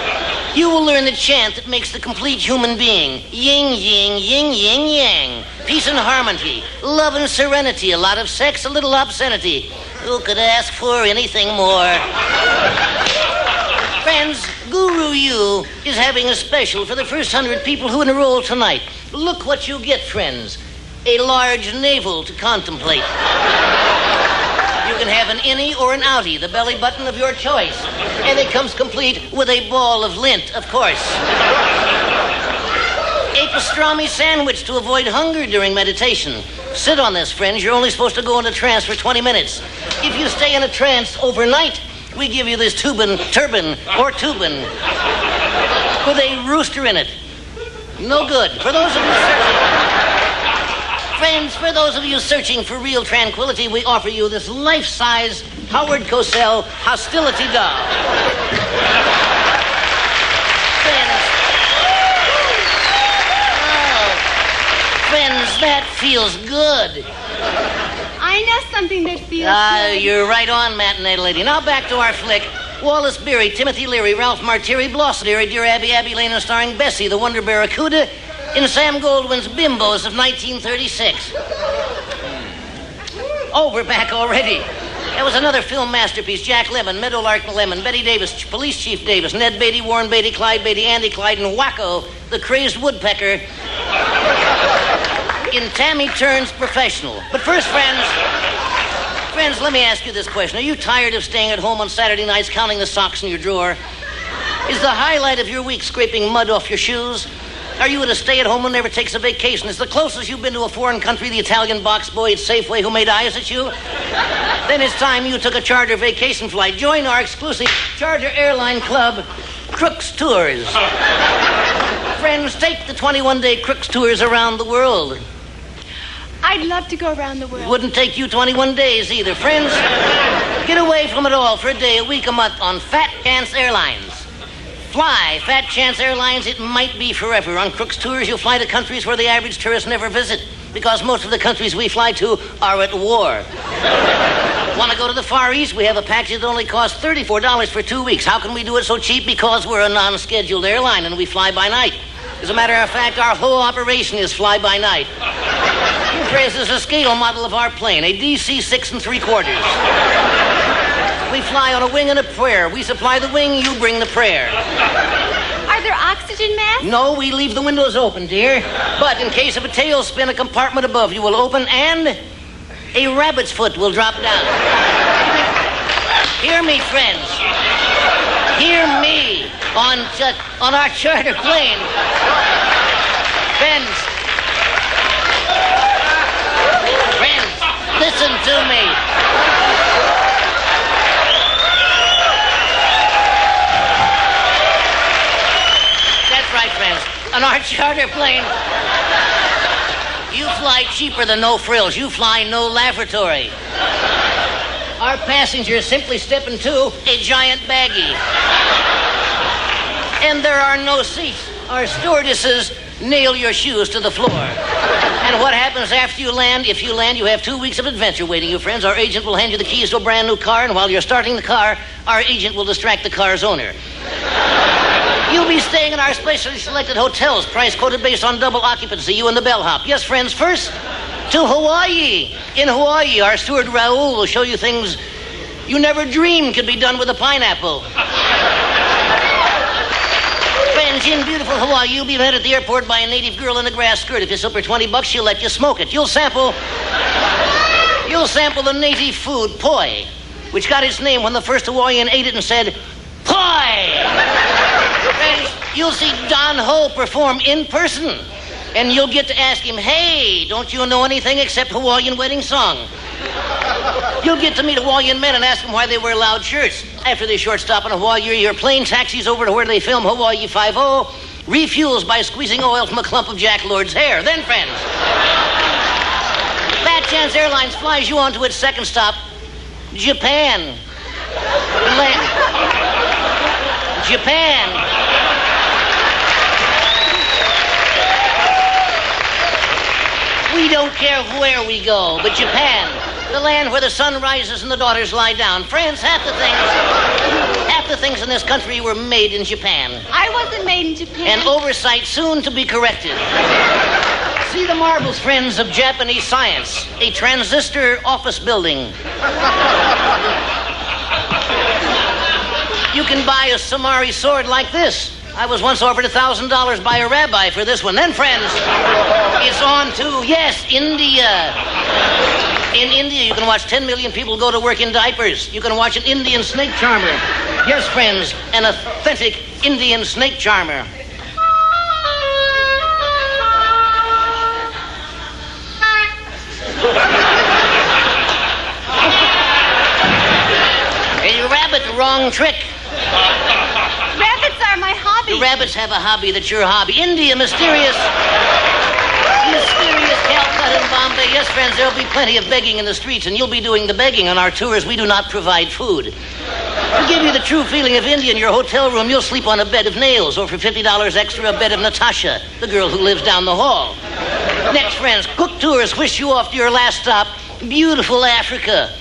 you will learn the chant that makes the complete human being. Yin, yin, yin, yin, yang. Peace and harmony. Love and serenity. A lot of sex, a little obscenity. Who could ask for anything more? Friends, Guru U is having a special for the first 100 people who enroll tonight. Look what you get, friends. A large navel to contemplate. You can have an innie or an outie, the belly button of your choice. And it comes complete with a ball of lint, of course. A pastrami sandwich to avoid hunger during meditation. Sit on this, friends. You're only supposed to go into trance for 20 minutes. If you stay in a trance overnight, we give you this turban with a rooster in it. No good. For those of you friends, for those of you searching for real tranquility, we offer you this life-size Howard Cosell hostility doll. Friends, that feels good. I know something that feels good. You're right on, matinee lady. Now back to our flick. Wallace Beery, Timothy Leary, Ralph Martiri, Blossary, Dear Abby Lane, starring Bessie, the Wonder Barracuda, in Sam Goldwyn's Bimbos of 1936. Oh, we're back already. That was another film masterpiece. Jack Lemmon, Meadowlark Lemon, Betty Davis, Police Chief Davis, Ned Beatty, Warren Beatty, Clyde Beatty, Andy Clyde, and Wacko, the Crazed Woodpecker, in Tammy Turner's Professional. But first, friends, let me ask you this question. Are you tired of staying at home on Saturday nights counting the socks in your drawer? Is the highlight of your week scraping mud off your shoes? Are you at a stay-at-home who never takes a vacation? Is the closest you've been to a foreign country the Italian box boy at Safeway who made eyes at you? Then it's time you took a charter vacation flight. Join our exclusive charter airline club, Crooks Tours. Friends, take the 21-day Crooks Tours around the world. I'd love to go around the world. Wouldn't take you 21 days either. Friends, get away from it all for a day, a week, a month on Fat Chance Airlines. Fly Fat Chance Airlines, it might be forever. On Crooks Tours, you'll fly to countries where the average tourist never visit, because most of the countries we fly to are at war. Want to go to the Far East? We have a package that only costs $34 for 2 weeks. How can we do it so cheap? Because we're a non-scheduled airline and we fly by night. As a matter of fact, our whole operation is fly by night. friends, is a scale model of our plane, a DC 6 3/4. We fly on a wing and a prayer. We supply the wing, you bring the prayer. Are there oxygen masks? No, we leave the windows open, dear. But in case of a tailspin, a compartment above you will open and a rabbit's foot will drop down. Hear me, friends. Hear me on our charter plane. Friends, listen to me. That's right, friends. On our charter plane, you fly cheaper than no frills. You fly no lavatory. Our passengers simply step into a giant baggie. And there are no seats. Our stewardesses nail your shoes to the floor. And what happens after you land? If you land, you have 2 weeks of adventure waiting you, friends. Our agent will hand you the keys to a brand new car, and while you're starting the car, our agent will distract the car's owner. You'll be staying in our specially selected hotels, price quoted based on double occupancy, you and the bellhop. Yes, friends, first to Hawaii. In Hawaii, our steward Raoul will show you things you never dreamed could be done with a pineapple. Friends, in beautiful Hawaii, you'll be met at the airport by a native girl in a grass skirt. If you slip her $20, she'll let you smoke it. You'll sample the native food, poi, which got its name when the first Hawaiian ate it and said, poi! Friends, you'll see Don Ho perform in person, and you'll get to ask him, hey, don't you know anything except Hawaiian wedding song? You'll get to meet Hawaiian men and ask them why they wear loud shirts. After this short stop in Hawaii, your plane taxis over to where they film Hawaii 5-0, refuels by squeezing oil from a clump of Jack Lord's hair. Then, friends, Fat Chance Airlines flies you on to its second stop, Japan. Japan. We don't care where we go, but Japan, the land where the sun rises and the daughters lie down. Friends, half the things in this country were made in Japan. I wasn't made in Japan. An oversight soon to be corrected. See the marvels, friends, of Japanese science. A transistor office building. You can buy a Samari sword like this. I was once offered $1,000 by a rabbi for this one. Then, friends, it's on to, yes, India. In India, you can watch 10 million people go to work in diapers. You can watch an Indian snake charmer. Yes, friends, an authentic Indian snake charmer. A rabbit, wrong trick. Rabbits are my hobby. The rabbits have a hobby that's your hobby. India, mysterious Calcutta and Bombay. Yes, friends, there'll be plenty of begging in the streets, and you'll be doing the begging on our tours. We do not provide food. To give you the true feeling of India in your hotel room, you'll sleep on a bed of nails, or for $50 extra, a bed of Natasha, the girl who lives down the hall. Next, friends, Cook Tours wish you off to your last stop, beautiful Africa.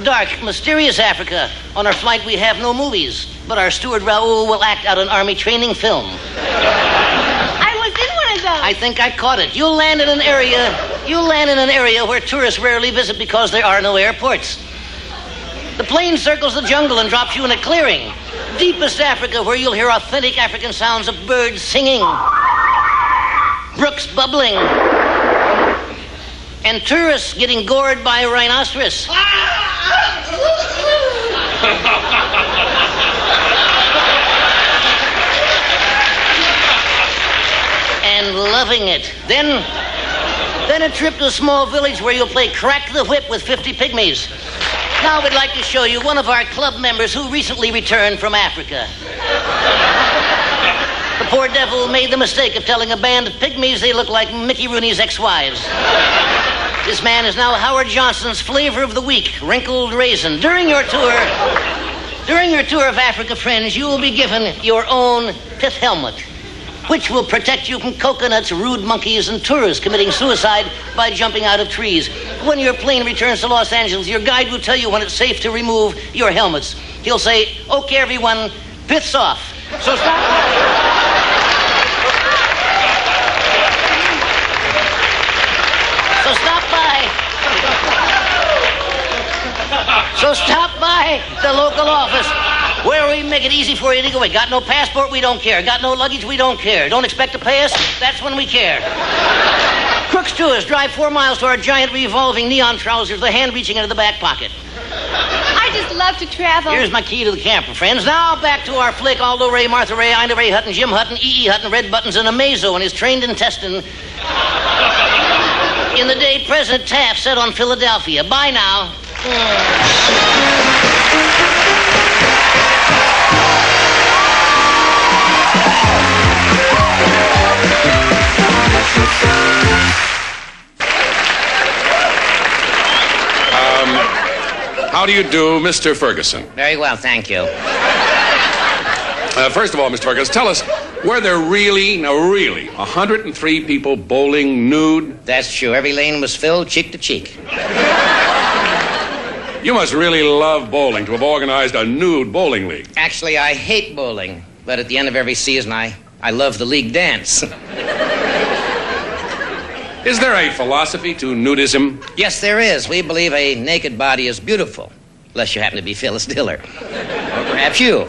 Dark, mysterious Africa. On our flight, we have no movies, but our steward Raoul will act out an army training film. I was in one of those. I think I caught it. You'll land in an area where tourists rarely visit because there are no airports. The plane circles the jungle and drops you in a clearing. Deepest Africa, where you'll hear authentic African sounds of birds singing, brooks bubbling, and tourists getting gored by a rhinoceros. And loving it. Then a trip to a small village where you'll play crack the whip with 50 pygmies. Now we'd like to show you one of our club members who recently returned from Africa. The poor devil made the mistake of telling a band of pygmies they look like Mickey Rooney's ex-wives. This man is now Howard Johnson's flavor of the week, wrinkled raisin. During your tour of Africa, friends, you will be given your own pith helmet, which will protect you from coconuts, rude monkeys, and tourists committing suicide by jumping out of trees. When your plane returns to Los Angeles, your guide will tell you when it's safe to remove your helmets. He'll say, okay, everyone, piths off. So stop by stop by the local office where we make it easy for you to go away. Got no passport? We don't care. Got no luggage? We don't care. Don't expect to pay us? That's when we care. Crooks to us. Drive 4 miles to our giant revolving neon trousers, the hand reaching into the back pocket. I just love to travel. Here's my key to the camper, friends. Now back to our flick. Aldo Ray, Martha Ray, Ina Ray Hutton, Jim Hutton, E.E. Hutton, Red Buttons, and Amazo and his trained intestine. In the day President Taft set on Philadelphia. Bye now. How do you do, Mr. Ferguson? Very well, thank you. First of all, Mr. Ferguson, tell us, were there really 103 people bowling nude? That's true. Every lane was filled cheek to cheek. You must really love bowling to have organized a nude bowling league. Actually, I hate bowling, but at the end of every season, I love the league dance. Is there a philosophy to nudism? Yes, there is. We believe a naked body is beautiful, unless you happen to be Phyllis Diller. Or perhaps you.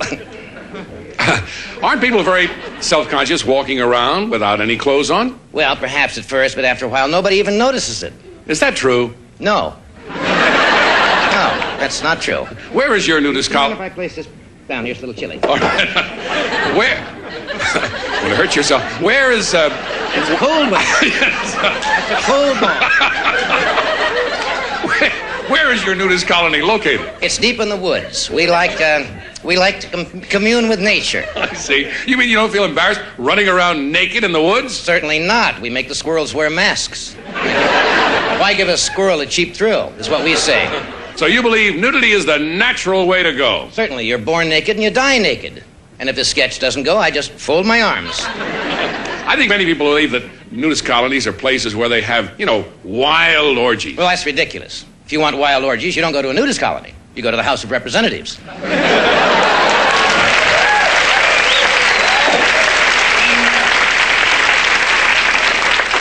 Aren't people very self-conscious walking around without any clothes on? Well, perhaps at first, but after a while, nobody even notices it. Is that true? No. No, that's not true. Where is your nudist collar? If I place this down here, it's a little chilly. All right. Where? Going to hurt yourself. Where is... It's a cold one. It's a cold one. Where is your nudist colony located? It's deep in the woods. We like to commune with nature. I see. You mean you don't feel embarrassed running around naked in the woods? Certainly not. We make the squirrels wear masks. Why give a squirrel a cheap thrill, is what we say. So you believe nudity is the natural way to go? Certainly. You're born naked and you die naked. And if the sketch doesn't go, I just fold my arms. I think many people believe that nudist colonies are places where they have, wild orgies. Well, that's ridiculous. If you want wild orgies, you don't go to a nudist colony. You go to the House of Representatives.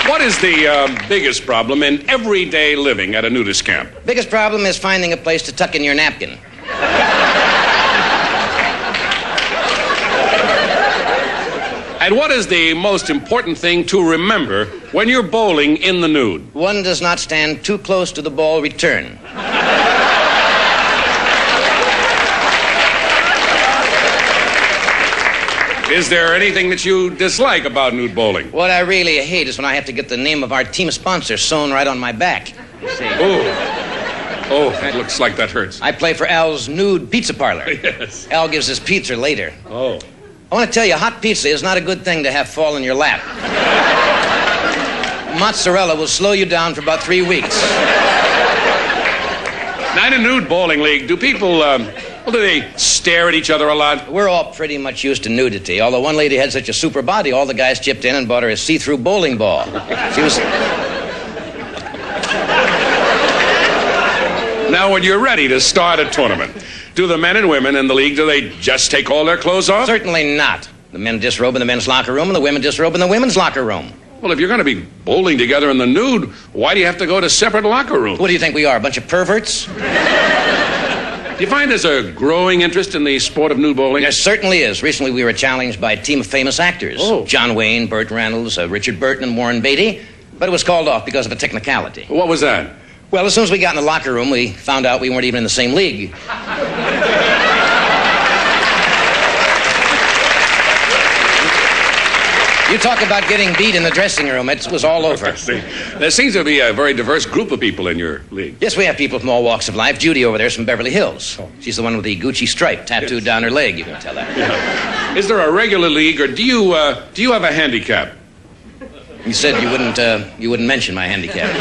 What is the biggest problem in everyday living at a nudist camp? Biggest problem is finding a place to tuck in your napkin. And what is the most important thing to remember when you're bowling in the nude? One does not stand too close to the ball return. Is there anything that you dislike about nude bowling? What I really hate is when I have to get the name of our team sponsor sewn right on my back. You see. Oh, that looks like that hurts. I play for Al's Nude Pizza Parlor. Yes. Al gives us pizza later. Oh. I want to tell you, hot pizza is not a good thing to have fall in your lap. Mozzarella will slow you down for about 3 weeks. Now, in a nude bowling league, do people, do they stare at each other a lot? We're all pretty much used to nudity. Although one lady had such a super body, all the guys chipped in and bought her a see-through bowling ball. She was... Now, when you're ready to start a tournament, do the men and women in the league, do they just take all their clothes off? Certainly not. The men disrobe in the men's locker room and the women disrobe in the women's locker room. Well, if you're going to be bowling together in the nude, why do you have to go to separate locker rooms? What do you think we are, a bunch of perverts? Do you find there's a growing interest in the sport of nude bowling? There certainly is. Recently, we were challenged by a team of famous actors. Oh. John Wayne, Burt Reynolds, Richard Burton, and Warren Beatty. But it was called off because of a technicality. What was that? Well, as soon as we got in the locker room, we found out we weren't even in the same league. You talk about getting beat in the dressing room, it was all over. There seems to be a very diverse group of people in your league. Yes, we have people from all walks of life. Judy over there is from Beverly Hills. She's the one with the Gucci stripe tattooed down her leg, you can tell that. Yeah. Is there a regular league, or do you have a handicap? You said you wouldn't mention my handicap.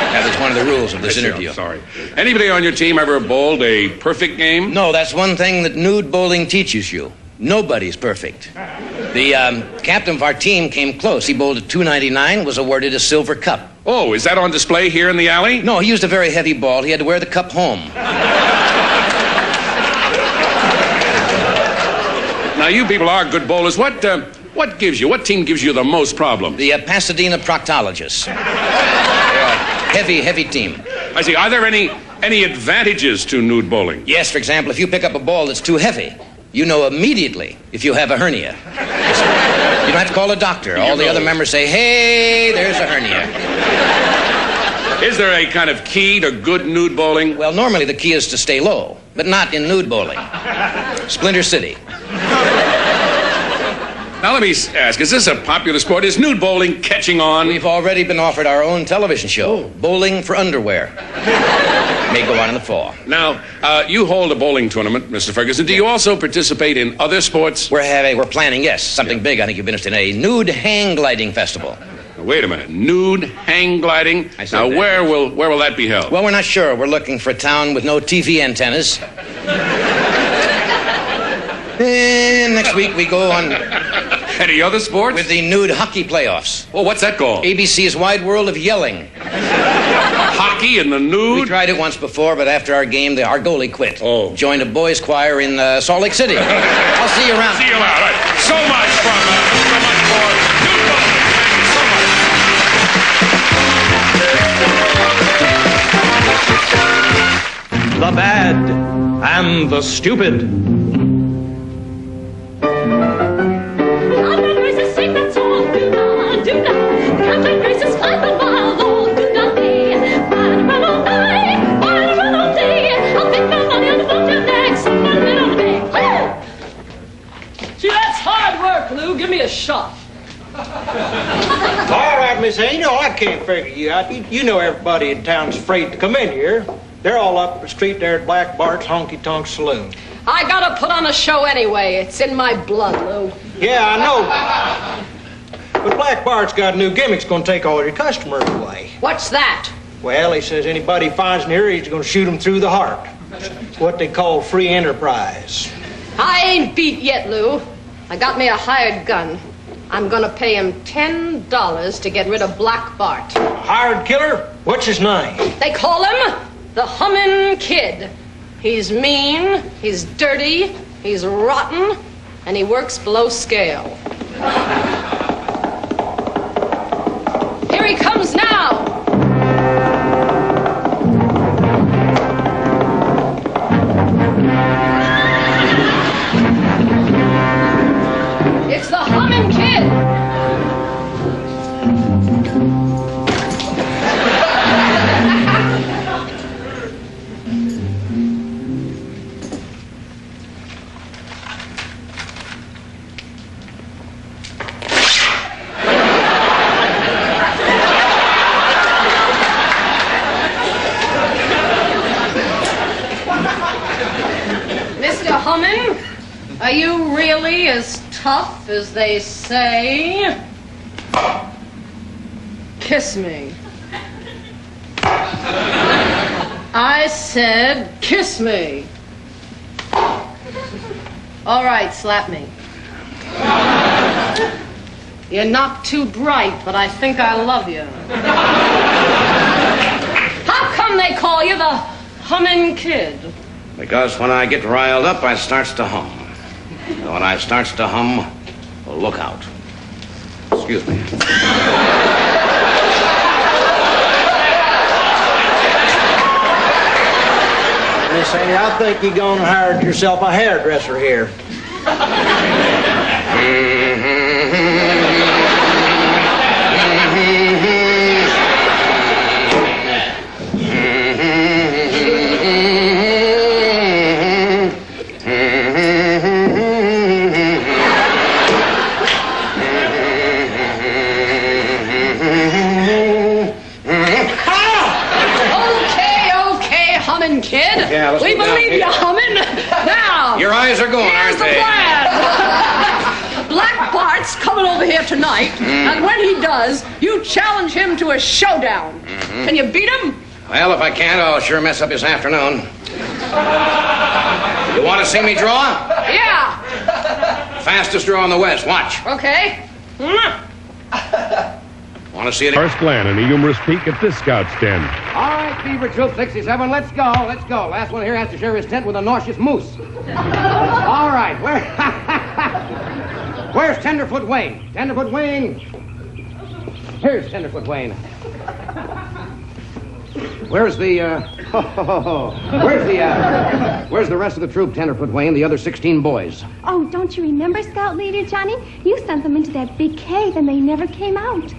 That was one of the rules of this interview. I'm sorry. Anybody on your team ever bowled a perfect game? No, that's one thing that nude bowling teaches you. Nobody's perfect. The captain of our team came close. He bowled a .299, was awarded a silver cup. Oh, is that on display here in the alley? No, he used a very heavy ball. He had to wear the cup home. Now, you people are good bowlers. What team gives you the most problems? The Pasadena Proctologists. Heavy team. I see. Are there any any advantages to nude bowling? Yes, for example, if you pick up a ball that's too heavy, you know immediately if you have a hernia. You don't have to call a doctor. All the other members say, hey, there's a hernia. Is there a kind of key to good nude bowling? Well, normally the key is to stay low, but not in nude bowling. Splinter City. Now let me ask, is this a popular sport? Is nude bowling catching on? We've already been offered our own television show, Bowling for Underwear. May go on in the fall. Now, you hold a bowling tournament, Mr. Ferguson. Do you also participate in other sports? We're planning, yes, something big. I think you've been interested in a nude hang gliding festival. Now, wait a minute, nude hang gliding? Now, where will that be held? Well, we're not sure. We're looking for a town with no TV antennas. And next week we go on. Any other sports? With the nude hockey playoffs. Well, what's that called? ABC's Wide World of Yelling. Hockey in the nude? We tried it once before, but after our game, our goalie quit. Oh. Joined a boys' choir in Salt Lake City. I'll see you around. See you around. Right. So much for nude bowling. Thank you so much. The bad and the stupid. Give me a shot. All right, Miss Hay, I can't figure you out. You know everybody in town's afraid to come in here. They're all up the street there at Black Bart's Honky Tonk Saloon. I gotta put on a show anyway. It's in my blood, Lou. Yeah, I know. But Black Bart's got a new gimmick's gonna take all your customers away. What's that? Well, he says anybody he finds in here, he's gonna shoot them through the heart. It's what they call free enterprise. I ain't beat yet, Lou. I got me a hired gun. I'm gonna pay him $10 to get rid of Black Bart. Hired killer? What's his name? They call him the Hummin' Kid. He's mean, he's dirty, he's rotten, and he works below scale. Here he comes now. It's the Hummin' Kid. Mr. Hummin', are you really as tough as they say? Kiss me. I said, kiss me. All right, slap me. You're not too bright, but I think I love you. How come they call you the Hummin' Kid? Because when I get riled up, I starts to hum. And when I starts to hum, well, look out. Excuse me. Miss Hay, I think you're gonna hire yourself a hairdresser here. Kid. Yeah, let's we go down believe here. you humming. Now. Your eyes are going, here's aren't the they? plan. Black Bart's coming over here tonight, and when he does, you challenge him to a showdown. Can you beat him? Well, if I can't, I'll sure mess up his afternoon. You want to see me draw? Yeah. Fastest draw in the West. Watch. Okay. Want to see it? First glance and a humorous peek at this scout's den. All right, Fever Troop 67, let's go. Last one here has to share his tent with a nauseous moose. All right, where's Tenderfoot Wayne? Tenderfoot Wayne. Here's Tenderfoot Wayne. Where's the Where's the rest of the troop, Tenderfoot Wayne, the other 16 boys? Oh, don't you remember, Scout Leader Johnny? You sent them into that big cave and they never came out.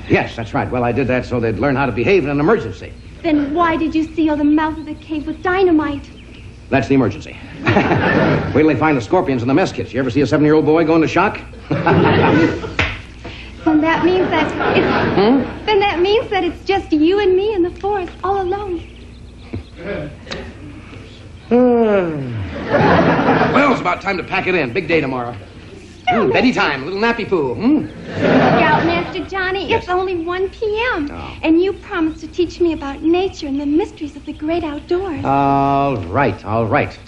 Yes, that's right. Well, I did that so they'd learn how to behave in an emergency. Then why did you seal the mouth of the cave with dynamite? That's the emergency. Wait till they find the scorpions in the mess kits. You ever see a 7-year-old boy go into shock? Then that means that Then that means that it's just you and me in the forest, all alone. Well, it's about time to pack it in. Big day tomorrow. Beddy time, little nappy poo. Scoutmaster Johnny, Yes. it's only 1 p.m. Oh. And you promised to teach me about nature and the mysteries of the great outdoors. All right.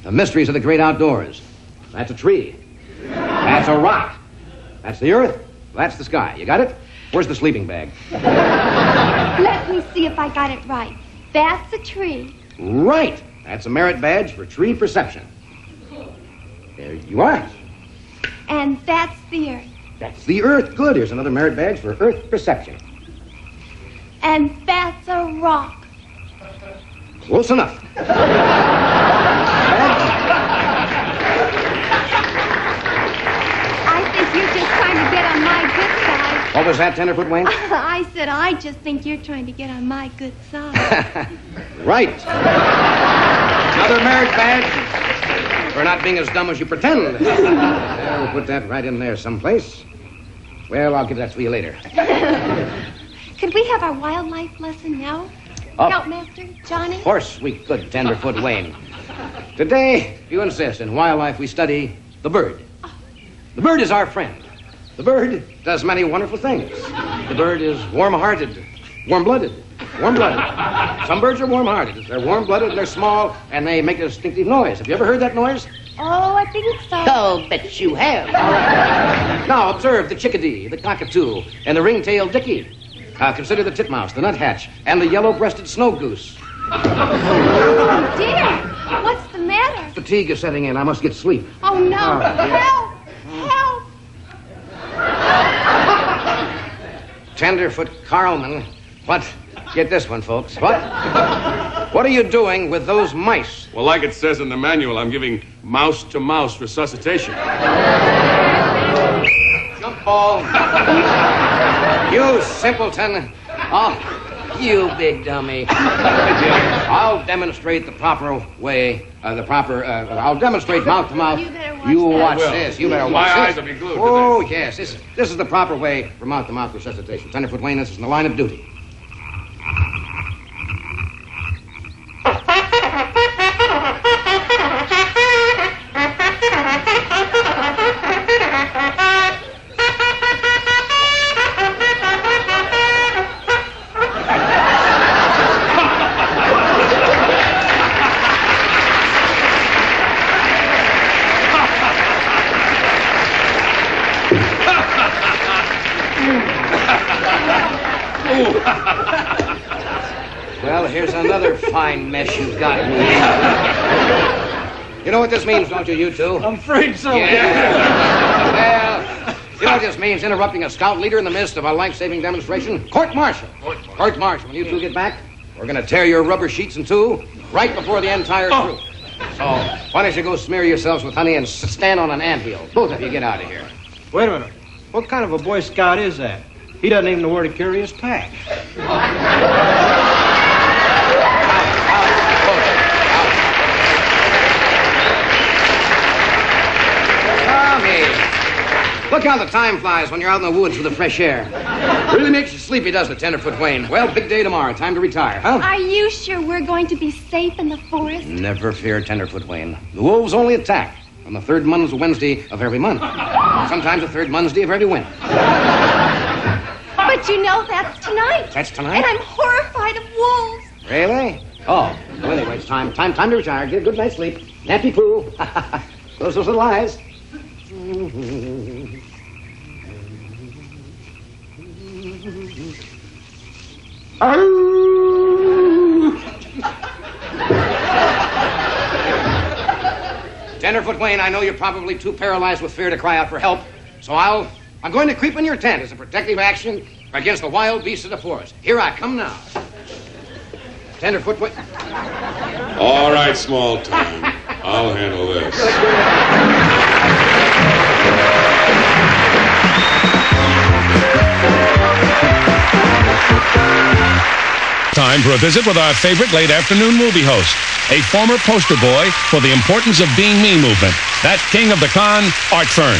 The mysteries of the great outdoors. That's a tree. That's a rock. That's the earth. That's the sky. You got it? Where's the sleeping bag? Let me see if I got it right. That's a tree. Right. That's a merit badge for tree perception. There you are. And that's the earth. That's the earth. Good. Here's another merit badge for earth perception. And that's a rock. Close enough. I think you're just trying to get on my good side. What was that, Tenderfoot Wayne? I said I just think you're trying to get on my good side. Right. Another merit badge for not being as dumb as you pretend. We'll put that right in there someplace. Well, I'll give that to you later. Could we have our wildlife lesson now? Oh. Scoutmaster Johnny? Of course we could, Tenderfoot Wayne. Today, if you insist, in wildlife we study the bird. The bird is our friend. The bird does many wonderful things. The bird is warm-hearted, warm-blooded. Some birds are warm-hearted. They're warm-blooded, they're small, and they make a distinctive noise. Have you ever heard that noise? Oh, I think so. Oh, bet you have. Now, observe the chickadee, the cockatoo, and the ring-tailed dickey. Consider the titmouse, the nuthatch, and the yellow-breasted snow goose. Oh, dear. What's the matter? Fatigue is setting in. I must get sleep. Oh, no. Help! Tenderfoot Carlman. What? Get this one, folks. What? What are you doing with those mice? Well, like it says in the manual, I'm giving mouse-to-mouse resuscitation. Jump ball. You simpleton. Oh, you big dummy. I'll demonstrate the proper way, I'll demonstrate mouth-to-mouth. You watch this. You better watch this. My eyes will be glued to Oh, yes. This is the proper way for mouth-to-mouth resuscitation. Tenderfoot Wayne, this is in the line of duty. Well, here's another fine mess you've got. You know what this means, don't you two? I'm afraid so. Yeah. Well, you know what this means? Interrupting a scout leader in the midst of a life-saving demonstration? Court-martial. Court-martial. When you two get back, we're going to tear your rubber sheets in two right before the entire troop. So, why don't you go smear yourselves with honey and stand on an anthill? Both of you get out of here. Wait a minute. What kind of a Boy Scout is that? He doesn't even know where to carry his pack. Tommy, look how the time flies when you're out in the woods with the fresh air. Really makes you sleepy, doesn't it, Tenderfoot Wayne? Well, big day tomorrow. Time to retire, huh? Are you sure we're going to be safe in the forest? Never fear, Tenderfoot Wayne. The wolves only attack on the third Wednesday of every month. Sometimes the third Wednesday of every winter. But you know that's tonight. That's tonight? And I'm horrified of wolves. Really? Oh, well, anyway, it's time to retire. Get a good night's sleep. Nappy poo. Close those little eyes. Tenderfoot Wayne, I know you're probably too paralyzed with fear to cry out for help, so I'm going to creep in your tent as a protective action against the wild beasts of the forest. Here I come now. Tenderfoot Wayne. All right, small time. I'll handle this. Time for a visit with our favorite late afternoon movie host, a former poster boy for the importance of being me movement. That king of the con, Art Fern.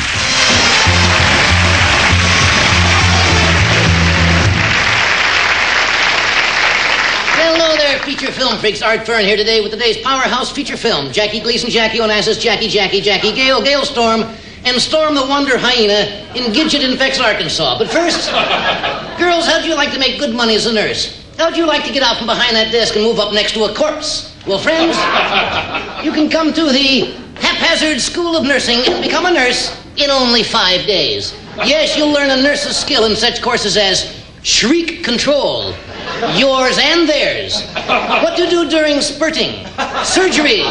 Hello there, feature film freaks. Art Fern here today with today's powerhouse feature film. Jackie Gleason, Jackie Onassis, Jackie Gale, Gale Storm, and Storm the Wonder Hyena in Gidget Infects, Arkansas. But first, girls, how'd you like to make good money as a nurse? How'd you like to get out from behind that desk and move up next to a corpse? Well, friends, you can come to the Haphazard School of Nursing and become a nurse in only 5 days. Yes, you'll learn a nurse's skill in such courses as shriek control, yours and theirs, what to do during spurting, surgery,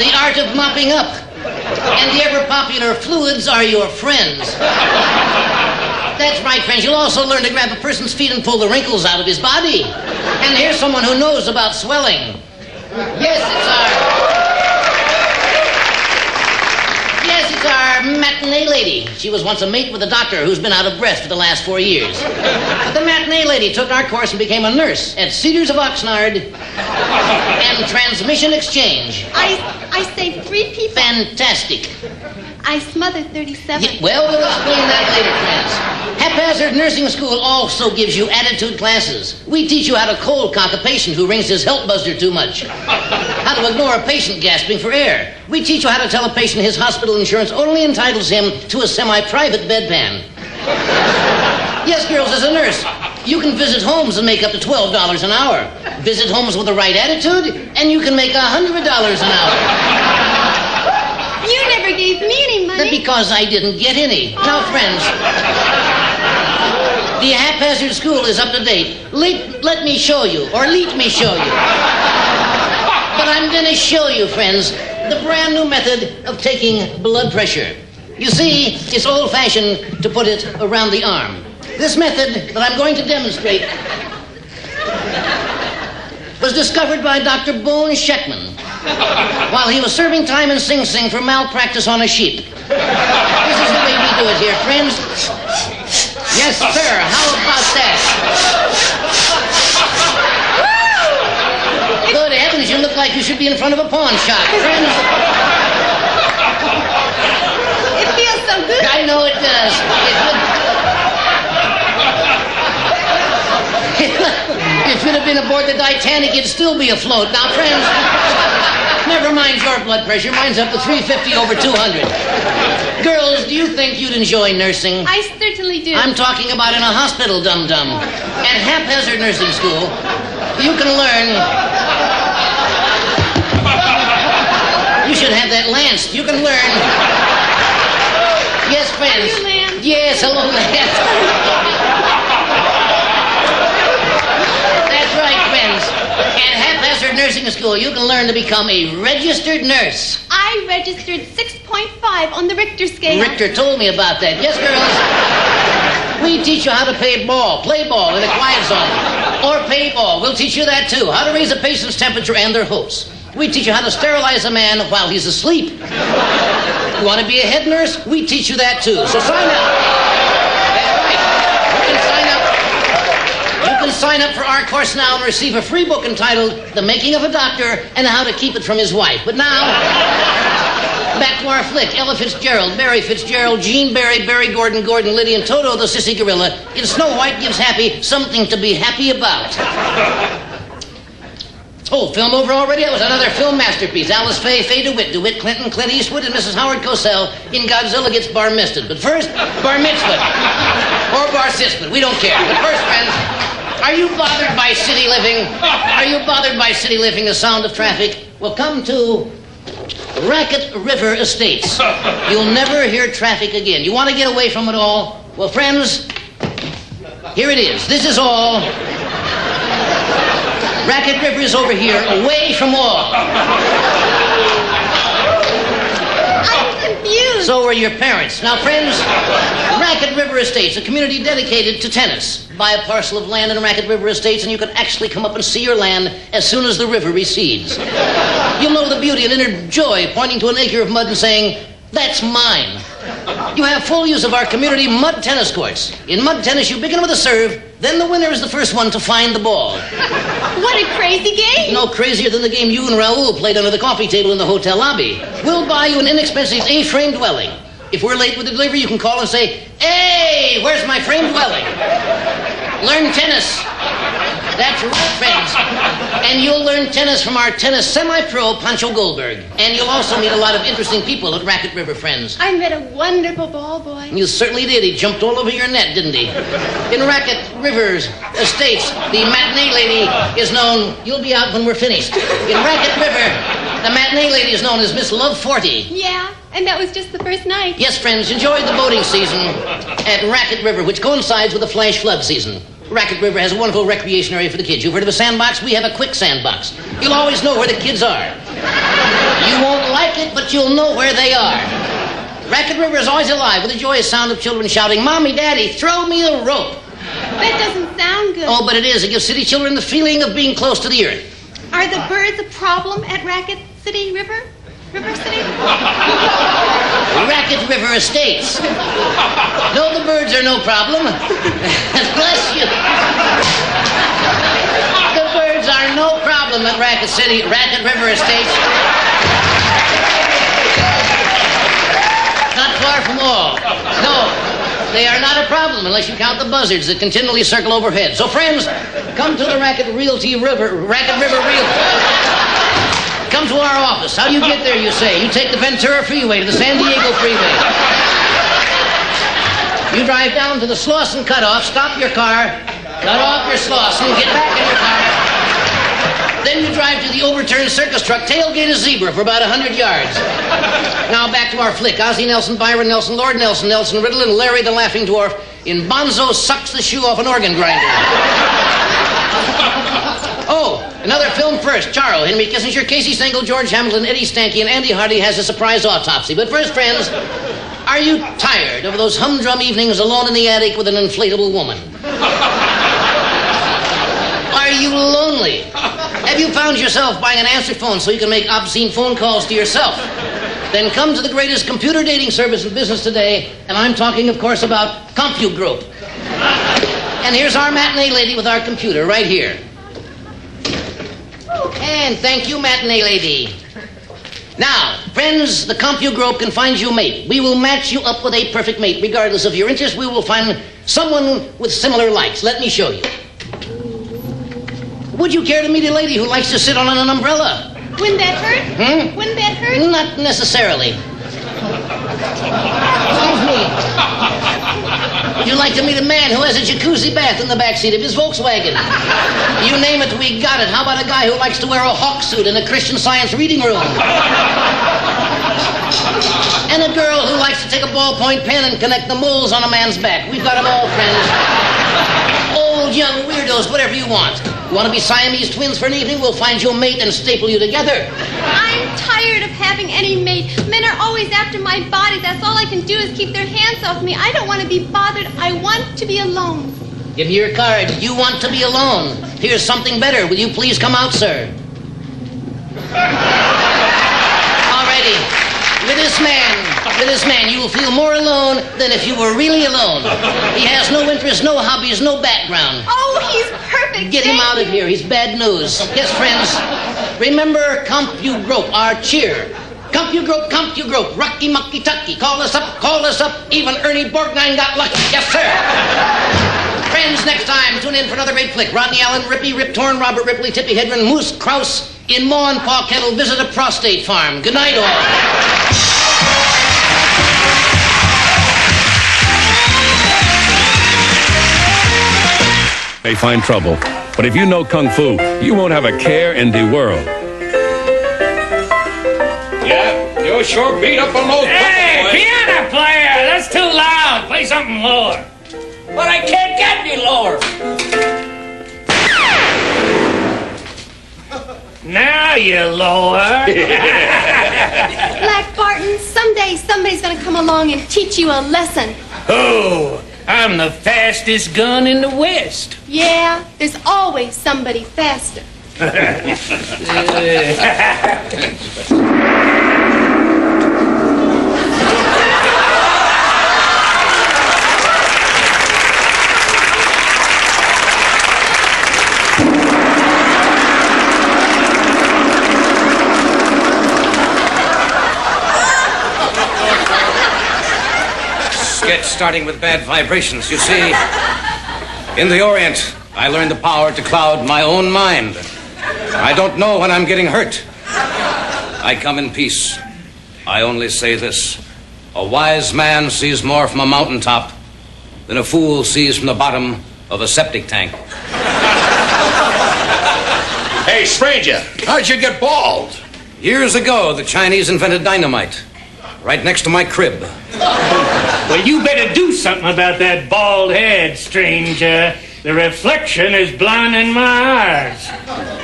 the art of mopping up, and the ever-popular fluids are your friends. That's right, friends. You'll also learn to grab a person's feet and pull the wrinkles out of his body. And here's someone who knows about swelling. Yes, it's our matinee lady. She was once a mate with a doctor who's been out of breath for the last 4 years. But the matinee lady took our course and became a nurse at Cedars of Oxnard and Transmission Exchange. I saved 3 people. Fantastic. I smothered 37. Yeah, well, we'll explain that later, friends. Haphazard Nursing School also gives you attitude classes. We teach you how to cold cock a patient who rings his help buzzer too much. How to ignore a patient gasping for air. We teach you how to tell a patient his hospital insurance only entitles him to a semi-private bedpan. Yes, girls, as a nurse, you can visit homes and make up to $12 an hour. Visit homes with the right attitude, and you can make $100 an hour. You never gave me any money. Because I didn't get any. Now, friends, the Haphazard School is up to date. Let me show you, or let me show you. But I'm going to show you, friends, the brand new method of taking blood pressure. You see, it's old-fashioned to put it around the arm. This method that I'm going to demonstrate was discovered by Dr. Bone Scheckman while he was serving time in Sing Sing for malpractice on a sheep. This is the way we do it here, friends. Yes, sir. How about that? Good heavens, you look like you should be in front of a pawn shop, friends. It feels so good. I know it does. If you'd have been aboard the Titanic, it'd still be afloat. Now, friends, never mind your blood pressure. Mine's up to 350 over 200. Girls, do you think you'd enjoy nursing? I certainly do. I'm talking about in a hospital, dum-dum. At Haphazard Nursing School, you can learn... You should have that lanced. You can learn... Yes, friends. Are you Lance? Yes, hello, Lance. That's right, friends. At Haphazard Nursing School, you can learn to become a registered nurse. I registered 6.5 on the Richter scale. Richter told me about that. Yes, girls. We teach you how to play ball in a quiet zone. Or pay ball. We'll teach you that, too. How to raise a patient's temperature and their hopes. We teach you how to sterilize a man while he's asleep. You want to be a head nurse? We teach you that, too. So sign up. That's right. You can sign up for our course now and receive a free book entitled The Making of a Doctor and How to Keep It from His Wife. But now, back to our flick. Ella Fitzgerald, Barry Fitzgerald, Jean Barry, Barry Gordon, Gordon Liddy, and Toto the Sissy Gorilla in Snow White Gives Happy something to be happy about. Oh, film over already? That was another film masterpiece. Alice Faye, Faye DeWitt, Clinton, Clint Eastwood, and Mrs. Howard Cosell in Godzilla Gets Bar Mitzvah. But first, Bar Mitzvah. Or Bar Sitzvah. We don't care. But first, friends, are you bothered by city living? Are you bothered by city living, the sound of traffic? Well, come to Racket River Estates. You'll never hear traffic again. You want to get away from it all? Well, friends, here it is. This is all. Racket River is over here, away from all. I'm confused. So were your parents. Now, friends, Racket River Estates, a community dedicated to tennis. Buy a parcel of land in Racket River Estates, and you can actually come up and see your land as soon as the river recedes. You'll know the beauty and inner joy pointing to an acre of mud and saying, "That's mine." You have full use of our community mud tennis courts. In mud tennis, you begin with a serve, then the winner is the first one to find the ball. What a crazy game. No crazier than the game you and Raoul played under the coffee table in the hotel lobby. We'll buy you an inexpensive A-frame dwelling. If we're late with the delivery, you can call and say, "Hey, where's my frame dwelling?" Learn tennis. That's right, friends. And you'll learn tennis from our tennis semi-pro, Pancho Goldberg. And you'll also meet a lot of interesting people at Racket River, friends. I met a wonderful ball boy. You certainly did. He jumped all over your net, didn't he? In Racket Rivers Estates, the matinee lady is known... You'll be out when we're finished. In Racket River, the matinee lady is known as Miss Love 40. Yeah, and that was just the first night. Yes, friends, enjoy the boating season at Racket River, which coincides with the flash flood season. Racket River has a wonderful recreation area for the kids. You've heard of a sandbox? We have a quick sandbox. You'll always know where the kids are. You won't like it, but you'll know where they are. Racket River is always alive with the joyous sound of children shouting, "Mommy, Daddy, throw me the rope." That doesn't sound good. Oh, but it is. It gives city children the feeling of being close to the earth. Are the birds a problem at Racket City River? River City? Racket River Estates. No, the birds are no problem. Bless you. The birds are no problem at Racket River Estates. Not far from all. No, they are not a problem unless you count the buzzards that continually circle overhead. So, friends, come to the Racket River Realty. Come to our office. How do you get there, you say? You take the Ventura Freeway to the San Diego Freeway. You drive down to the Slauson cutoff, stop your car, cut off your Slauson, get back in your car. Then you drive to the overturned circus truck, tailgate a zebra for about 100 yards. Now back to our flick. Ozzie Nelson, Byron Nelson, Lord Nelson, Nelson Riddle, and Larry the Laughing Dwarf in Bonzo Sucks the Shoe Off an Organ Grinder. Oh, another film first. Charles, Henry Kissinger, Casey Stengel, George Hamilton, Eddie Stanky, and Andy Hardy has a surprise autopsy. But first, friends, are you tired of those humdrum evenings alone in the attic with an inflatable woman? Are you lonely? Have you found yourself buying an answer phone so you can make obscene phone calls to yourself? Then come to the greatest computer dating service in business today, and I'm talking, of course, about CompuGroup. And here's our matinee lady with our computer right here. And thank you, matinee lady. Now, friends, the CompuGroup can find you a mate. We will match you up with a perfect mate. Regardless of your interest, we will find someone with similar likes. Let me show you. Would you care to meet a lady who likes to sit on an umbrella? Wouldn't that hurt? Hmm? Wouldn't that hurt? Not necessarily. Excuse me. Would you like to meet a man who has a jacuzzi bath in the backseat of his Volkswagen? You name it, we got it. How about a guy who likes to wear a hawk suit in a Christian Science reading room? And a girl who likes to take a ballpoint pen and connect the moles on a man's back. We've got them all, friends. Old, young weirdos, whatever you want. You want to be Siamese twins for an evening? We'll find you a mate and staple you together. I'm tired of having any mate. Men are always after my body. That's all I can do is keep their hands off me. I don't want to be bothered. I want to be alone. Give me your card. You want to be alone. Here's something better. Will you please come out, sir? Alrighty. With this man, you will feel more alone than if you were really alone. He has no interests, no hobbies, no background. Oh, he's perfect. Get him out of here. He's bad news. Yes, friends. Remember CompuGroup, our cheer. CompuGroup, Rocky Mucky Tucky. Call us up. Even Ernie Borgnine got lucky. Yes, sir. Friends, next time, tune in for another great flick. Rodney Allen, Rippy, Rip Torn, Robert Ripley, Tippy Hedren, Moose Krause, in Ma and Pa Kettle visit a prostate farm. Good night, all. May find trouble, but if you know Kung Fu, you won't have a care in the world. Yeah, you sure beat up on those Hey, piano player, that's too loud. Play something lower. But I can't get any lower. Now you lower. Black Barton, some Someday somebody's gonna come along and teach you a lesson. Oh, I'm the fastest gun in the West. Yeah, there's always somebody faster. Sketch starting with bad vibrations. You see, in the Orient, I learned the power to cloud my own mind. I don't know when I'm getting hurt. I come in peace. I only say this. A wise man sees more from a mountaintop than a fool sees from the bottom of a septic tank. Hey, stranger, how'd you get bald? Years ago, the Chinese invented dynamite. Right next to my crib. Well, you better do something about that bald head, stranger. The reflection is blinding my eyes.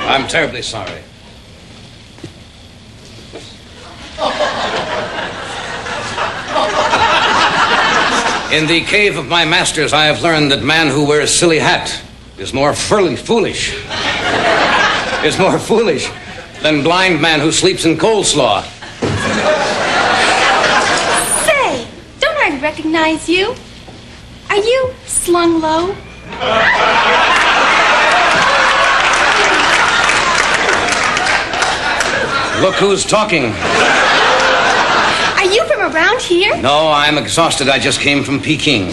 I'm terribly sorry. In the cave of my masters, I have learned that man who wears silly hat is more foolish. Is more foolish than blind man who sleeps in coleslaw. Say, don't I recognize you? Are you slung low? Look who's talking. Are you from around here? No, I'm exhausted. I just came from Peking.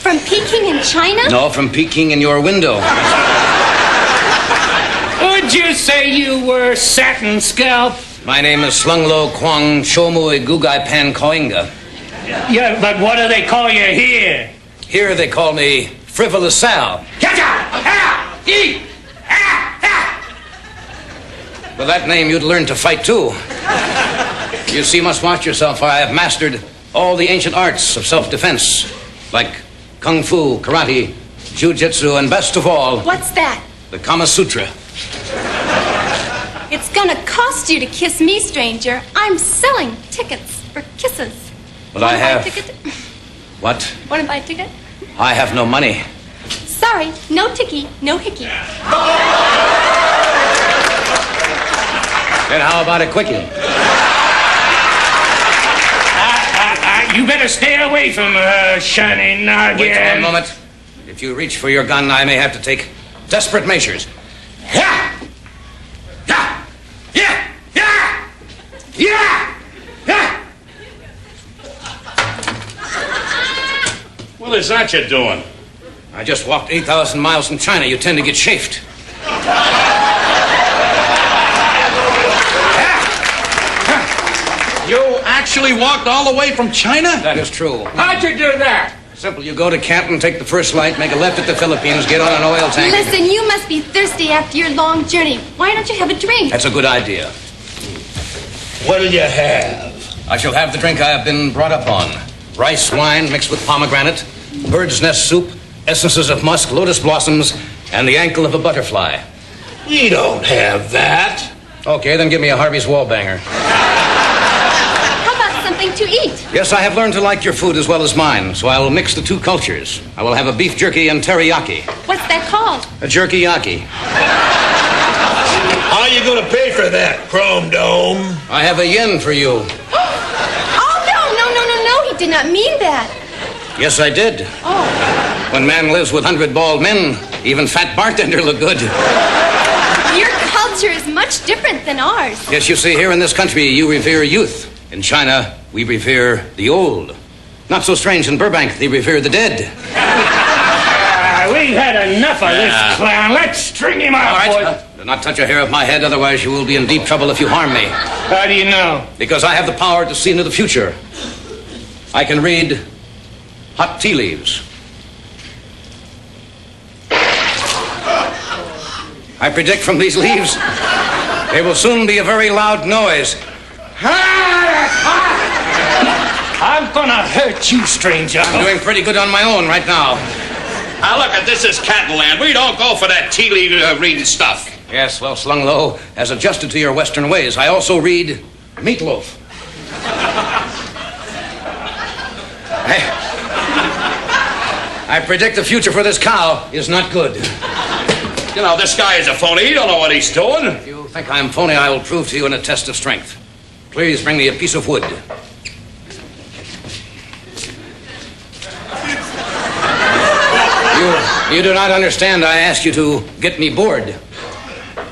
From Peking in China? No, from peeking in your window. Would you say you were Satin Scalp? My name is Slung Lo Kwang Shomui Gugai Pan Koinga. Yeah, but what do they call you here? Here they call me Frivolous Sal. With that name, you'd learn to fight too. You see, you must watch yourself, for I have mastered all the ancient arts of self-defense, like Kung Fu, Karate, Jiu-Jitsu, and best of all... What's that? The Kama Sutra. It's gonna cost you to kiss me, stranger. I'm selling tickets for kisses. But I have... Buy a ticket? What? Want to buy a ticket? I have no money. Sorry, no ticky, no hickey. Then how about a quickie? You better stay away from her, shiny noggin. Wait one moment. If you reach for your gun, I may have to take desperate measures. Yeah! Yeah! Yeah! Yeah! Yeah! Yeah! What is that you're doing? I just walked 8,000 miles from China. You tend to get chafed. You actually walked all the way from China? That is true. How'd you do that? Simple. You go to Canton, take the first light, make a left at the Philippines, get on an oil tanker. Listen, you must be thirsty after your long journey. Why don't you have a drink? That's a good idea. What'll you have? I shall have the drink I have been brought up on. Rice wine mixed with pomegranate, bird's nest soup, essences of musk, lotus blossoms, and the ankle of a butterfly. We don't have that. Okay, then give me a Harvey's Wallbanger. How about something to eat? Yes, I have learned to like your food as well as mine, so I will mix the two cultures. I will have a beef jerky and teriyaki. What's that called? A jerky-yaki. How are you going to pay for that, Chrome Dome? I have a yen for you. Oh, no, he did not mean that. Yes, I did. Oh. When man lives with 100 bald men, even fat bartender look good. Your culture is much different than ours. Yes, you see, here in this country, you revere youth. In China, we revere the old. Not so strange in Burbank, they revere the dead. We've had enough of this clown. Let's string him out, All right. boys. Do not touch a hair of my head, otherwise you will be in deep trouble if you harm me. How do you know? Because I have the power to see into the future. I can read hot tea leaves. I predict from these leaves, there will soon be a very loud noise. I'm gonna hurt you, stranger. I'm doing pretty good on my own right now. Now look, this is cattle land. We don't go for that tea leaf reading stuff. Yes, well, Slung Lo has adjusted to your Western ways. I also read meatloaf. I predict the future for this cow is not good. You know, this guy is a phony. He don't know what he's doing. If you think I'm phony, I will prove to you in a test of strength. Please bring me a piece of wood. You do not understand. I asked you to get me board.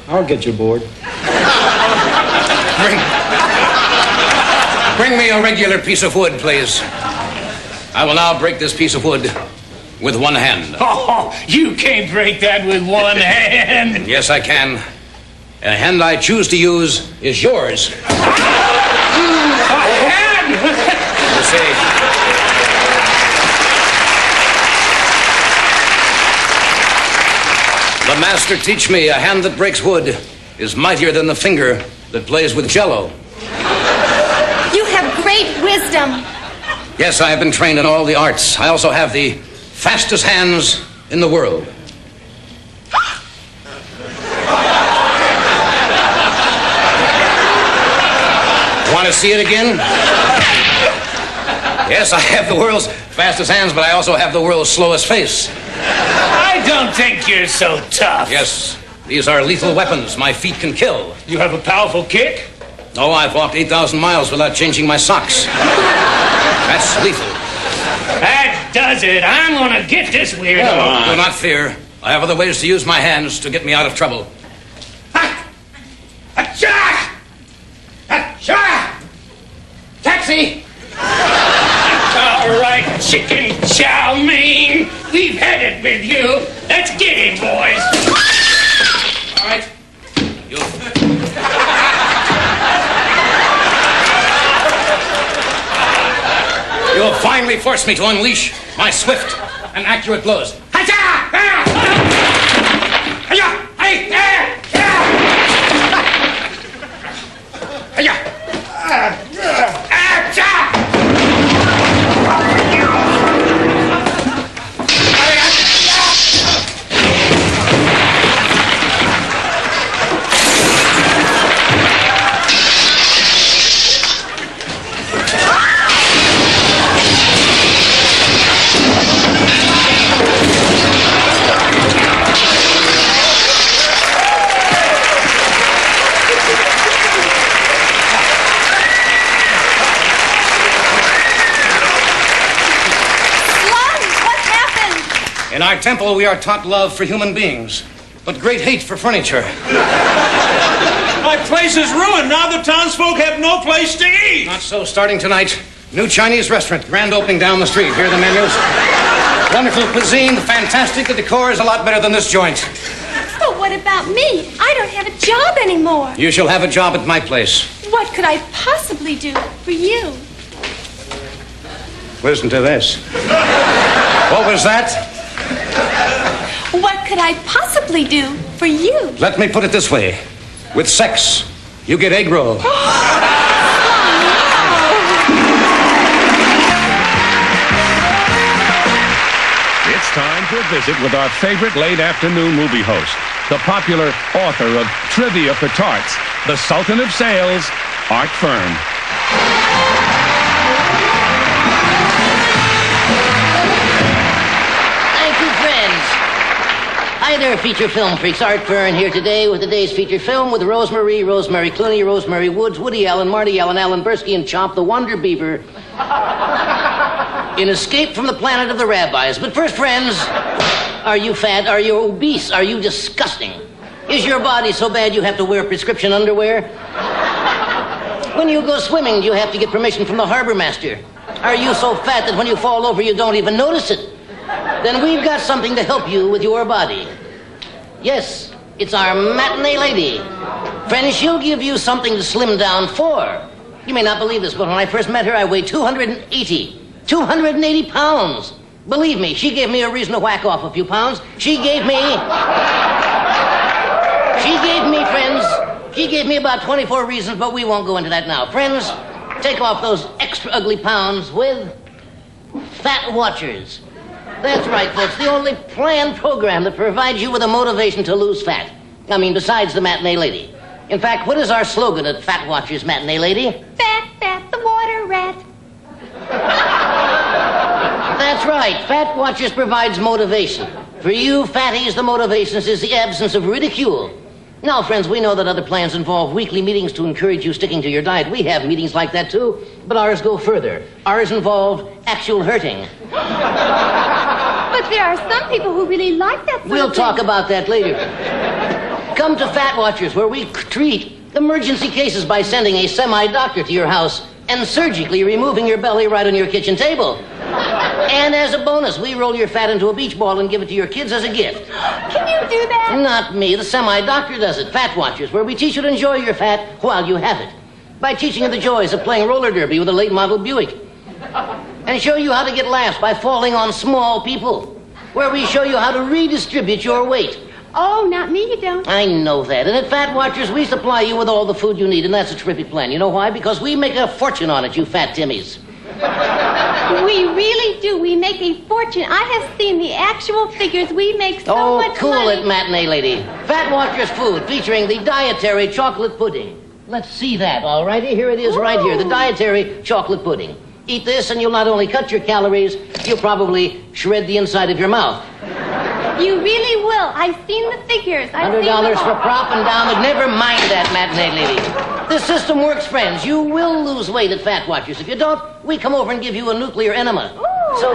I'll get you board. Bring me a regular piece of wood, please. I will now break this piece of wood with one hand. Oh, you can't break that with one hand. Yes, I can. The hand I choose to use is yours. A hand? You see, the master teach me a hand that breaks wood is mightier than the finger that plays with jello. You have great wisdom. Yes, I have been trained in all the arts. I also have the fastest hands in the world. Want to see it again? Yes, I have the world's fastest hands, but I also have the world's slowest face. I don't think you're so tough. Yes, these are lethal weapons. My feet can kill. You have a powerful kick? No, I've walked 8,000 miles without changing my socks. That's lethal. That does it. I'm gonna get this weirdo. Do not fear. I have other ways to use my hands to get me out of trouble. Taxi! All right, chicken chow mein. We've had it with you. Let's get it, boys. All right. You have finally forced me to unleash my swift and accurate blows. In our temple, we are taught love for human beings, but great hate for furniture. My place is ruined. Now the townsfolk have no place to eat. Not so. Starting tonight, new Chinese restaurant, grand opening down the street. Here are the menus. Wonderful cuisine, fantastic. The decor is a lot better than this joint. But what about me? I don't have a job anymore. You shall have a job at my place. What could I possibly do for you? Listen to this. What was that? What could I possibly do for you? Let me put it this way. With sex, you get egg roll. It's time for a visit with our favorite late afternoon movie host, the popular author of Trivia for Tarts, the Sultan of Sales, Art Fern. Hi there, feature film freaks. Art Fern here today with today's feature film with Rosemary Clooney, Rosemary Woods, Woody Allen, Marty Allen, Alan Bursky, and Chomp the Wonder Beaver in Escape from the Planet of the Rabbis. But first, friends, are you fat? Are you obese? Are you disgusting? Is your body so bad you have to wear prescription underwear? When you go swimming, do you have to get permission from the harbor master? Are you so fat that when you fall over, you don't even notice it? Then we've got something to help you with your body. Yes, it's our matinee lady. Friends, she'll give you something to slim down for. You may not believe this, but when I first met her, I weighed 280 pounds. Believe me, she gave me a reason to whack off a few pounds. She gave me, friends, she gave me about 24 reasons, but we won't go into that now. Friends, take off those extra ugly pounds with Fat Watchers. That's right, folks. The only planned program that provides you with a motivation to lose fat. I mean, besides the matinee lady. In fact, what is our slogan at Fat Watchers, matinee lady? Fat, fat, the water rat. That's right. Fat Watchers provides motivation. For you fatties, the motivation is the absence of ridicule. Now, friends, we know that other plans involve weekly meetings to encourage you sticking to your diet. We have meetings like that, too, but ours go further. Ours involve actual hurting. But there are some people who really like that sort We'll of talk thing. about that later. Come to Fat Watchers, where we treat emergency cases by sending a semi-doctor to your house and surgically removing your belly right on your kitchen table. And as a bonus, we roll your fat into a beach ball and give it to your kids as a gift. Can you do that? Not me. The semi-doctor does it. Fat Watchers, where we teach you to enjoy your fat while you have it. By teaching you the joys of playing roller derby with a late model Buick. And show you how to get laughs by falling on small people. Where we show you how to redistribute your weight. Oh, not me, you don't. I know that. And at Fat Watchers, we supply you with all the food you need, and that's a terrific plan. You know why? Because we make a fortune on it, you fat Timmies. We really do. We make a fortune. I have seen the actual figures. We make so much cool money. it, matinee lady. Fat Watchers food featuring the dietary chocolate pudding. Let's see that, all righty? Here it is right here, the dietary chocolate pudding. Eat this and you'll not only cut your calories, you'll probably shred the inside of your mouth. You really will. I've seen the figures. I've seen $100 them for all. prop and down the... Never mind that, matinee lady. This system works, friends. You will lose weight at Fat Watchers. If you don't, we come over and give you a nuclear enema. So...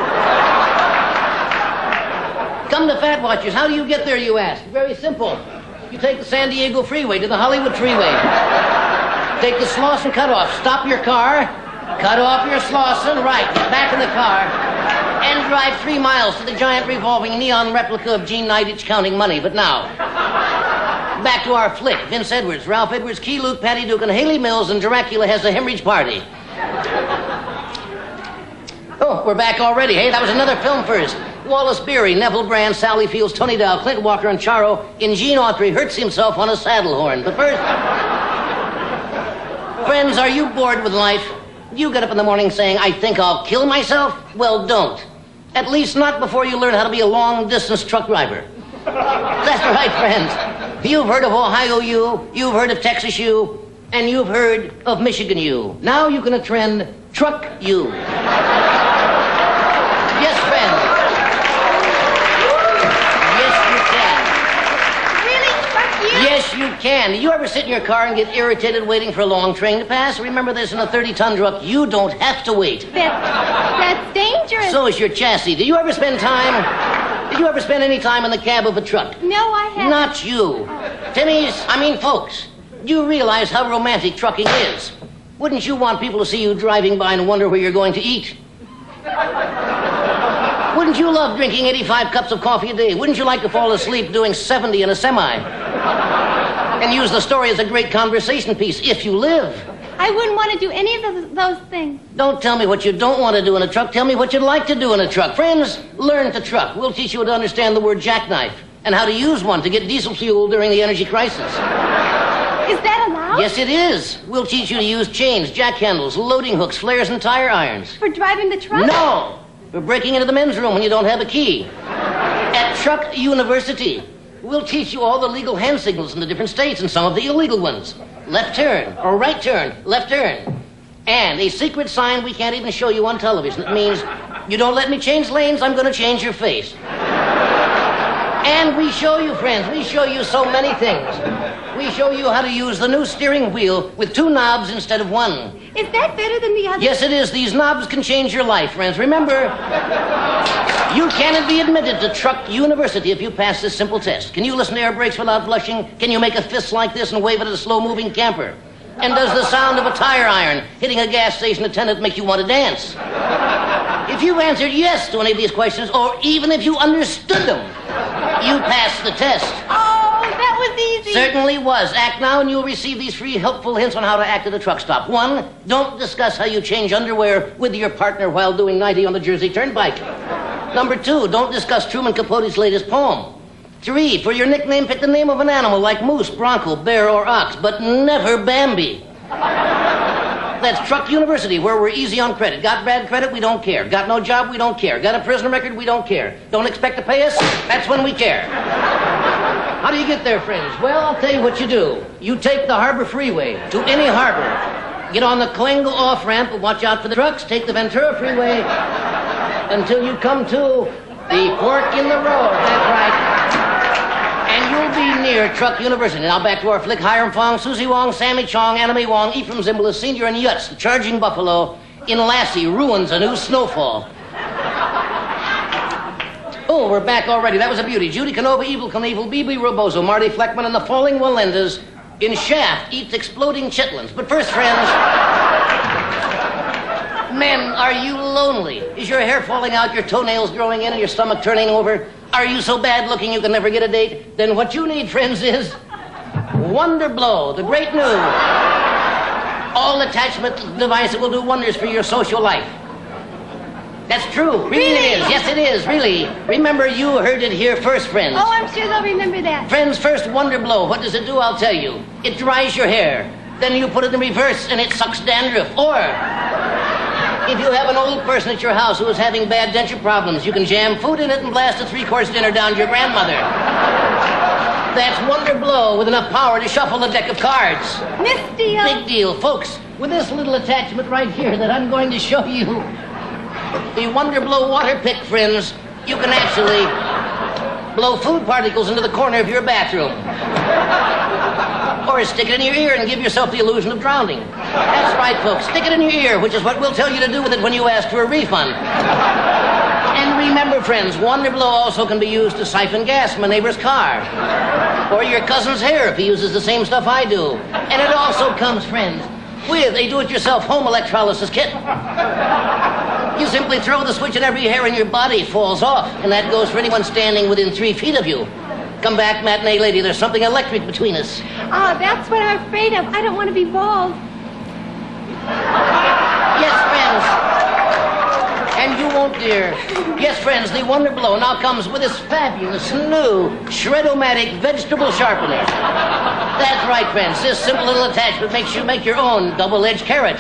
Come to Fat Watchers. How do you get there, you ask? Very simple. You take the San Diego freeway to the Hollywood freeway. Take the Slauson cutoff. Stop your car. Cut off your Slauson. Right. Get back in the car. And drive 3 miles to the giant revolving neon replica of Gene Nidich counting money. But now, back to our flick. Vince Edwards, Ralph Edwards, Key Luke, Patty Duke, and Haley Mills, and Dracula has a hemorrhage party. Oh, we're back already. Hey, that was another film first. Wallace Beery, Neville Brand, Sally Fields, Tony Dow, Clint Walker, and Charo in Gene Autry hurts himself on a saddle horn. But first, friends, are you bored with life? Do you get up in the morning saying, I think I'll kill myself? Well, don't. At least not before you learn how to be a long-distance truck driver. That's right, friends. You've heard of Ohio U, you've heard of Texas U, and you've heard of Michigan U. Now you can attend Truck U. Yes, friends. Yes, you can. Do you ever sit in your car and get irritated waiting for a long train to pass? Remember this, in a 30-ton truck, you don't have to wait. That's dangerous. So is your chassis. Did you ever spend any time in the cab of a truck? No, I haven't. Not you. Folks, do you realize how romantic trucking is? Wouldn't you want people to see you driving by and wonder where you're going to eat? Wouldn't you love drinking 85 cups of coffee a day? Wouldn't you like to fall asleep doing 70 in a semi? And use the story as a great conversation piece if you live. I wouldn't want to do any of those things. Don't tell me what you don't want to do in a truck. Tell me what you'd like to do in a truck. Friends, learn to truck. We'll teach you how to understand the word jackknife and how to use one to get diesel fuel during the energy crisis. Is that allowed? Yes, it is. We'll teach you to use chains, jack handles, loading hooks, flares, and tire irons. For driving the truck? No! For breaking into the men's room when you don't have a key. At Truck University, we'll teach you all the legal hand signals in the different states and some of the illegal ones. Left turn, or right turn, left turn. And a secret sign we can't even show you on television. It means, you don't let me change lanes, I'm going to change your face. And we show you, friends, we show you so many things. We show you how to use the new steering wheel with 2 knobs instead of 1. Is that better than the other? Yes, it is. These knobs can change your life, friends. Remember, you cannot be admitted to Truck University if you pass this simple test. Can you listen to air brakes without blushing? Can you make a fist like this and wave it at a slow-moving camper? And does the sound of a tire iron hitting a gas station attendant make you want to dance? If you answered yes to any of these questions, or even if you understood them, you passed the test. Oh, that was easy. Certainly was. Act now and you'll receive these free helpful hints on how to act at a truck stop. 1, don't discuss how you change underwear with your partner while doing 90 on the Jersey Turnpike. Number 2, don't discuss Truman Capote's latest poem. 3, for your nickname, pick the name of an animal like moose, bronco, bear, or ox, but never Bambi. That's Truck University, where we're easy on credit. Got bad credit? We don't care. Got no job? We don't care. Got a prison record? We don't care. Don't expect to pay us? That's when we care. How do you get there, friends? Well, I'll tell you what you do. You take the Harbor Freeway to any harbor. Get on the Coengo off-ramp and watch out for the trucks. Take the Ventura Freeway until you come to the fork in the road. That's right. And you'll be near Truck University. Now back to our flick. Hiram Fong, Susie Wong, Sammy Chong, Anime Wong, Ephraim Zimbalist, Senior, and Yutz, the Charging Buffalo in Lassie ruins a new snowfall. Oh, we're back already. That was a beauty. Judy Canova, Evil Knievel, B.B. Robozo, Marty Fleckman, and the Falling Walendas in Shaft eats exploding chitlins. But first, friends, men, are you lonely? Is your hair falling out, your toenails growing in, and your stomach turning over? Are you so bad looking you can never get a date? Then what you need, friends, is Wonder Blow, the great new all-attachment device that will do wonders for your social life. That's true. Really it is. Yes, it is. Really. Remember, you heard it here first, friends. Oh, I'm sure they'll remember that. Friends, first Wonder Blow. What does it do? I'll tell you. It dries your hair. Then you put it in reverse and it sucks dandruff. Or, if you have an old person at your house who is having bad denture problems, you can jam food in it and blast a three-course dinner down to your grandmother. That's Wonder Blow with enough power to shuffle a deck of cards. Miss Deal. Big deal. Folks, with this little attachment right here that I'm going to show you, the Wonder Blow water pick, friends, you can actually blow food particles into the corner of your bathroom. Or stick it in your ear and give yourself the illusion of drowning. That's right, folks. Stick it in your ear, which is what we'll tell you to do with it when you ask for a refund. And remember, friends, Wonder Blow also can be used to siphon gas from a neighbor's car. Or your cousin's hair if he uses the same stuff I do. And it also comes, friends, with a do-it-yourself home electrolysis kit. You simply throw the switch and every hair in your body falls off. And that goes for anyone standing within 3 feet of you. Come back, matinee lady. There's something electric between us. Oh, that's what I'm afraid of. I don't want to be bald. Yes, friends. And you won't, dear. Yes, friends, the Wonder Blow now comes with this fabulous new Shred-O-Matic vegetable sharpener. That's right, friends. This simple little attachment makes you make your own double-edged carrot.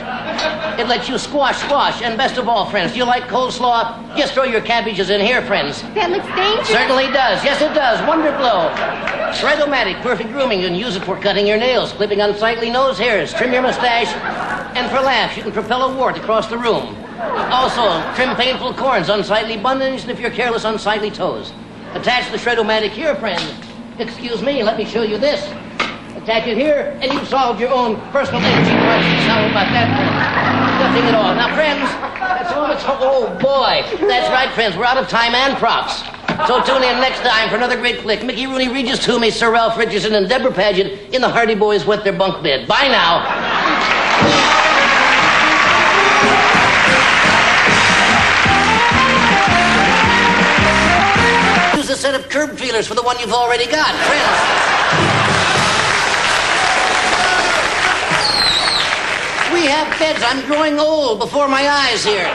It lets you squash, and best of all, friends, do you like coleslaw? Just throw your cabbages in here, friends. That looks dangerous. Certainly does. Yes, it does. Wonder Blow. Shred-O-Matic, perfect grooming. You can use it for cutting your nails, clipping unsightly nose hairs, trim your mustache, and for laughs, you can propel a wart across the room. Also, trim painful corns, unsightly bunions, and if you're careless, unsightly toes. Attach the Shred-O-Matic here, friends. Excuse me, let me show you this. Attach it here, and you've solved your own personal energy crisis. How about that? Nothing at all. Now, friends, that's all it's... Oh, boy. That's right, friends. We're out of time and props. So tune in next time for another great flick. Mickey Rooney, Regis Toomey, Sir Ralph Richardson, and Deborah Paget in the Hardy Boys wet their bunk bed. Bye now. Use a set of curb feelers for the one you've already got, friends. We have beds. I'm growing old before my eyes here.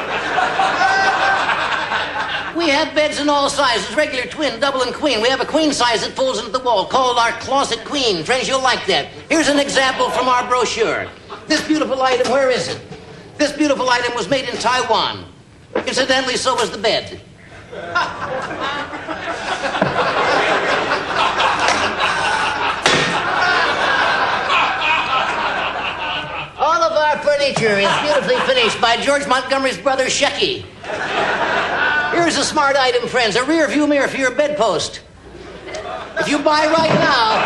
We have beds in all sizes, regular, twin, double, and queen. We have a queen size that folds into the wall, called our closet queen. Friends, you'll like that. Here's an example from our brochure. This beautiful item, where is it? This beautiful item was made in Taiwan. Incidentally, so was the bed. All of our furniture is beautifully finished by George Montgomery's brother, Shecky. Here's a smart item, friends, a rear view mirror for your bedpost. If you buy right now,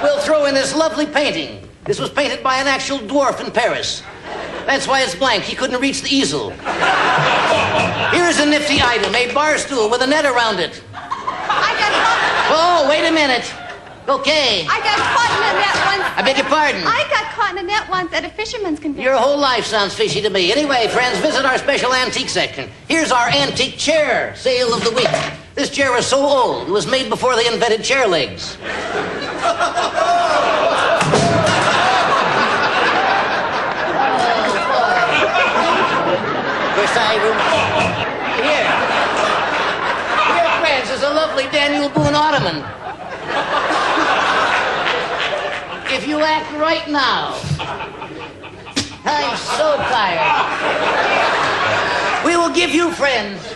we'll throw in this lovely painting. This was painted by an actual dwarf in Paris. That's why it's blank. He couldn't reach the easel. Here's a nifty item, a bar stool with a net around it. I got caught. Oh, wait a minute. Okay. I got caught in a net once. I beg your pardon. I got caught in a net once at a fisherman's convention. Your whole life sounds fishy to me. Anyway, friends, visit our special antique section. Here's our antique chair sale of the week. This chair is so old, it was made before they invented chair legs. Versailles room. Here, friends, is a lovely Daniel Boone ottoman. If you act right now, I'm so tired. We will give you friends.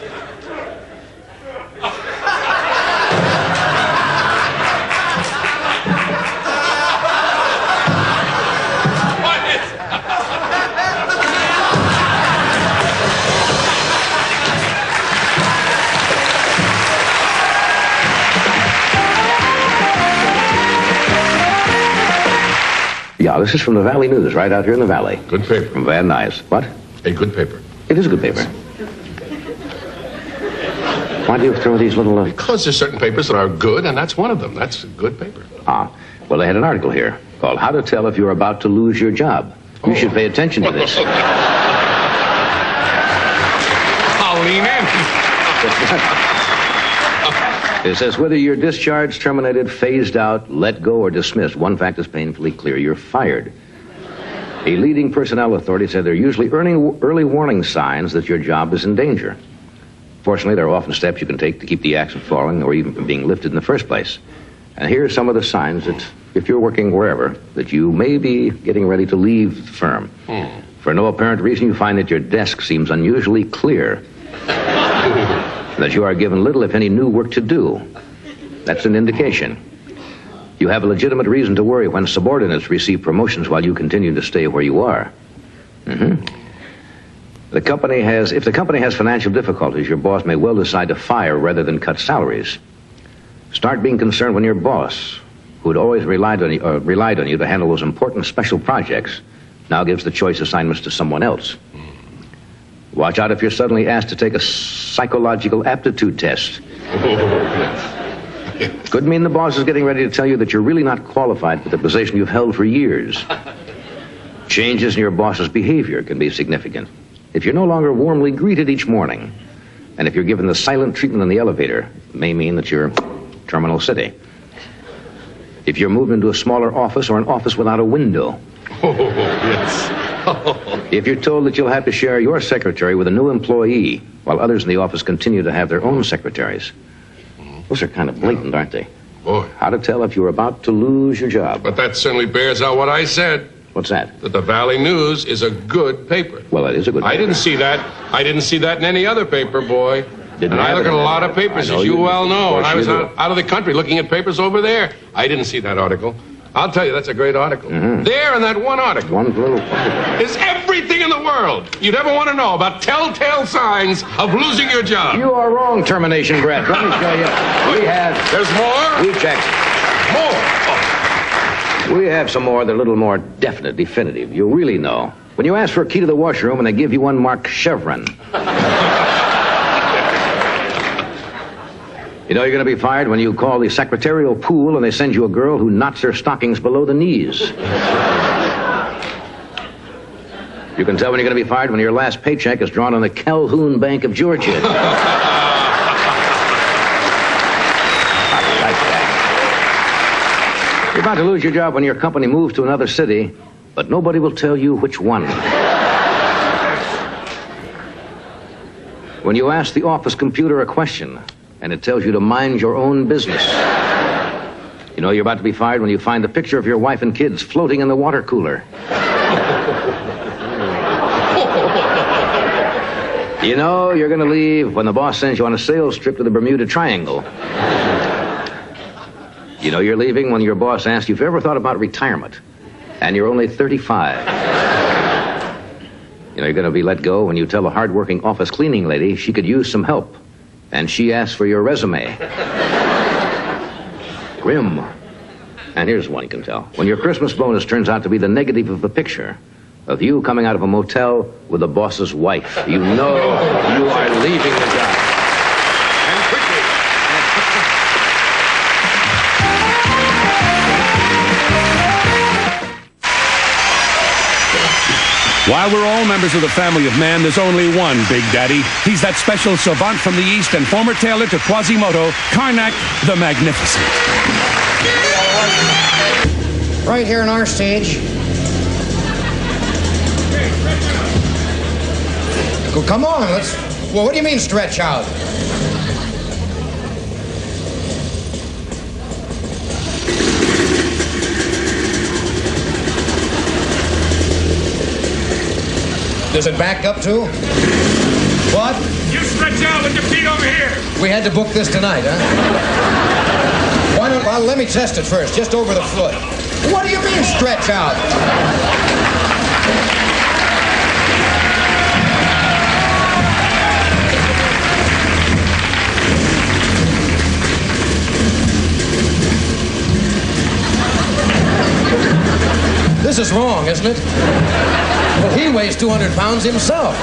Yeah, this is from the Valley News, right out here in the Valley. Good paper. From Van Nuys. What? A good paper. It is a good paper. Why do you throw these little... Because there's certain papers that are good, and that's one of them. That's a good paper. Ah, well, they had an article here called How to Tell If You're About to Lose Your Job. You should pay attention to this. I'll lean in. It says, whether you're discharged, terminated, phased out, let go, or dismissed, one fact is painfully clear. You're fired. A leading personnel authority said there are usually early warning signs that your job is in danger. Fortunately, there are often steps you can take to keep the axe from falling or even from being lifted in the first place. And here are some of the signs that, if you're working wherever, that you may be getting ready to leave the firm. For no apparent reason, you find that your desk seems unusually clear. That you are given little, if any, new work to do. That's an indication. You have a legitimate reason to worry when subordinates receive promotions while you continue to stay where you are. If the company has financial difficulties, your boss may well decide to fire rather than cut salaries. Start being concerned when your boss, who had always relied on you to handle those important special projects, now gives the choice assignments to someone else. Watch out if you're suddenly asked to take a psychological aptitude test. Could mean the boss is getting ready to tell you that you're really not qualified for the position you've held for years. Changes in your boss's behavior can be significant. If you're no longer warmly greeted each morning, and if you're given the silent treatment in the elevator, it may mean that you're Terminal City. If you're moved into a smaller office or an office without a window. If you're told that you'll have to share your secretary with a new employee while others in the office continue to have their own secretaries. Those are kind of blatant, aren't they? Boy. How to tell if you're about to lose your job. But that certainly bears out what I said. What's that? That the Valley News is a good paper. Well, it is a good paper. I didn't see that in any other paper, boy. And I look at a lot of papers, as you well know. And I was out of the country looking at papers over there. I didn't see that article. I'll tell you, that's a great article. There in that one article. One little... Is everything in the world you'd ever want to know about telltale signs of losing your job. You are wrong, termination breath. Let me show you. We have... There's more? We checked. More? We have some more that are a little more definite, definitive. You'll really know. When you ask for a key to the washroom and they give you one marked chevron. You know you're going to be fired when you call the secretarial pool and they send you a girl who knots her stockings below the knees. You can tell when you're going to be fired when your last paycheck is drawn on the Calhoun Bank of Georgia. You're about to lose your job when your company moves to another city, but nobody will tell you which one. When you ask the office computer a question, and it tells you to mind your own business. You know you're about to be fired when you find the picture of your wife and kids floating in the water cooler. You know you're going to leave when the boss sends you on a sales trip to the Bermuda Triangle. You know you're leaving when your boss asks you if you ever thought about retirement, and you're only 35. You know you're going to be let go when you tell a hard-working office cleaning lady she could use some help. And she asks for your resume. Grim. And here's one you can tell. When your Christmas bonus turns out to be the negative of the picture of you coming out of a motel with the boss's wife, you know you are leaving the job. And quickly. While we're all members of the family of man, there's only one Big Daddy. He's that special savant from the East and former tailor to Quasimodo, Karnak the Magnificent. Right here on our stage. Well, come on, let's... Well, what do you mean stretch out? Does it back up too? What? You stretch out with your feet over here. We had to book this tonight, huh? Why don't... Well, let me test it first, just over the foot. What do you mean stretch out? This is wrong, isn't it? Well, he weighs 200 pounds himself.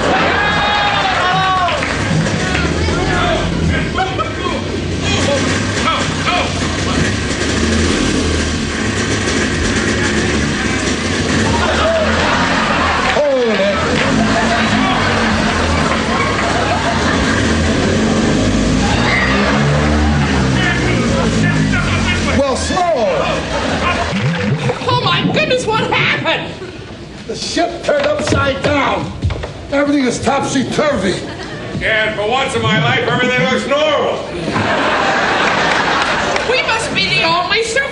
Well, slow. Oh, my goodness, what happened? The ship turned upside down. Everything is topsy-turvy. Yeah, for once in my life, everything looks normal. We must be the only survivors.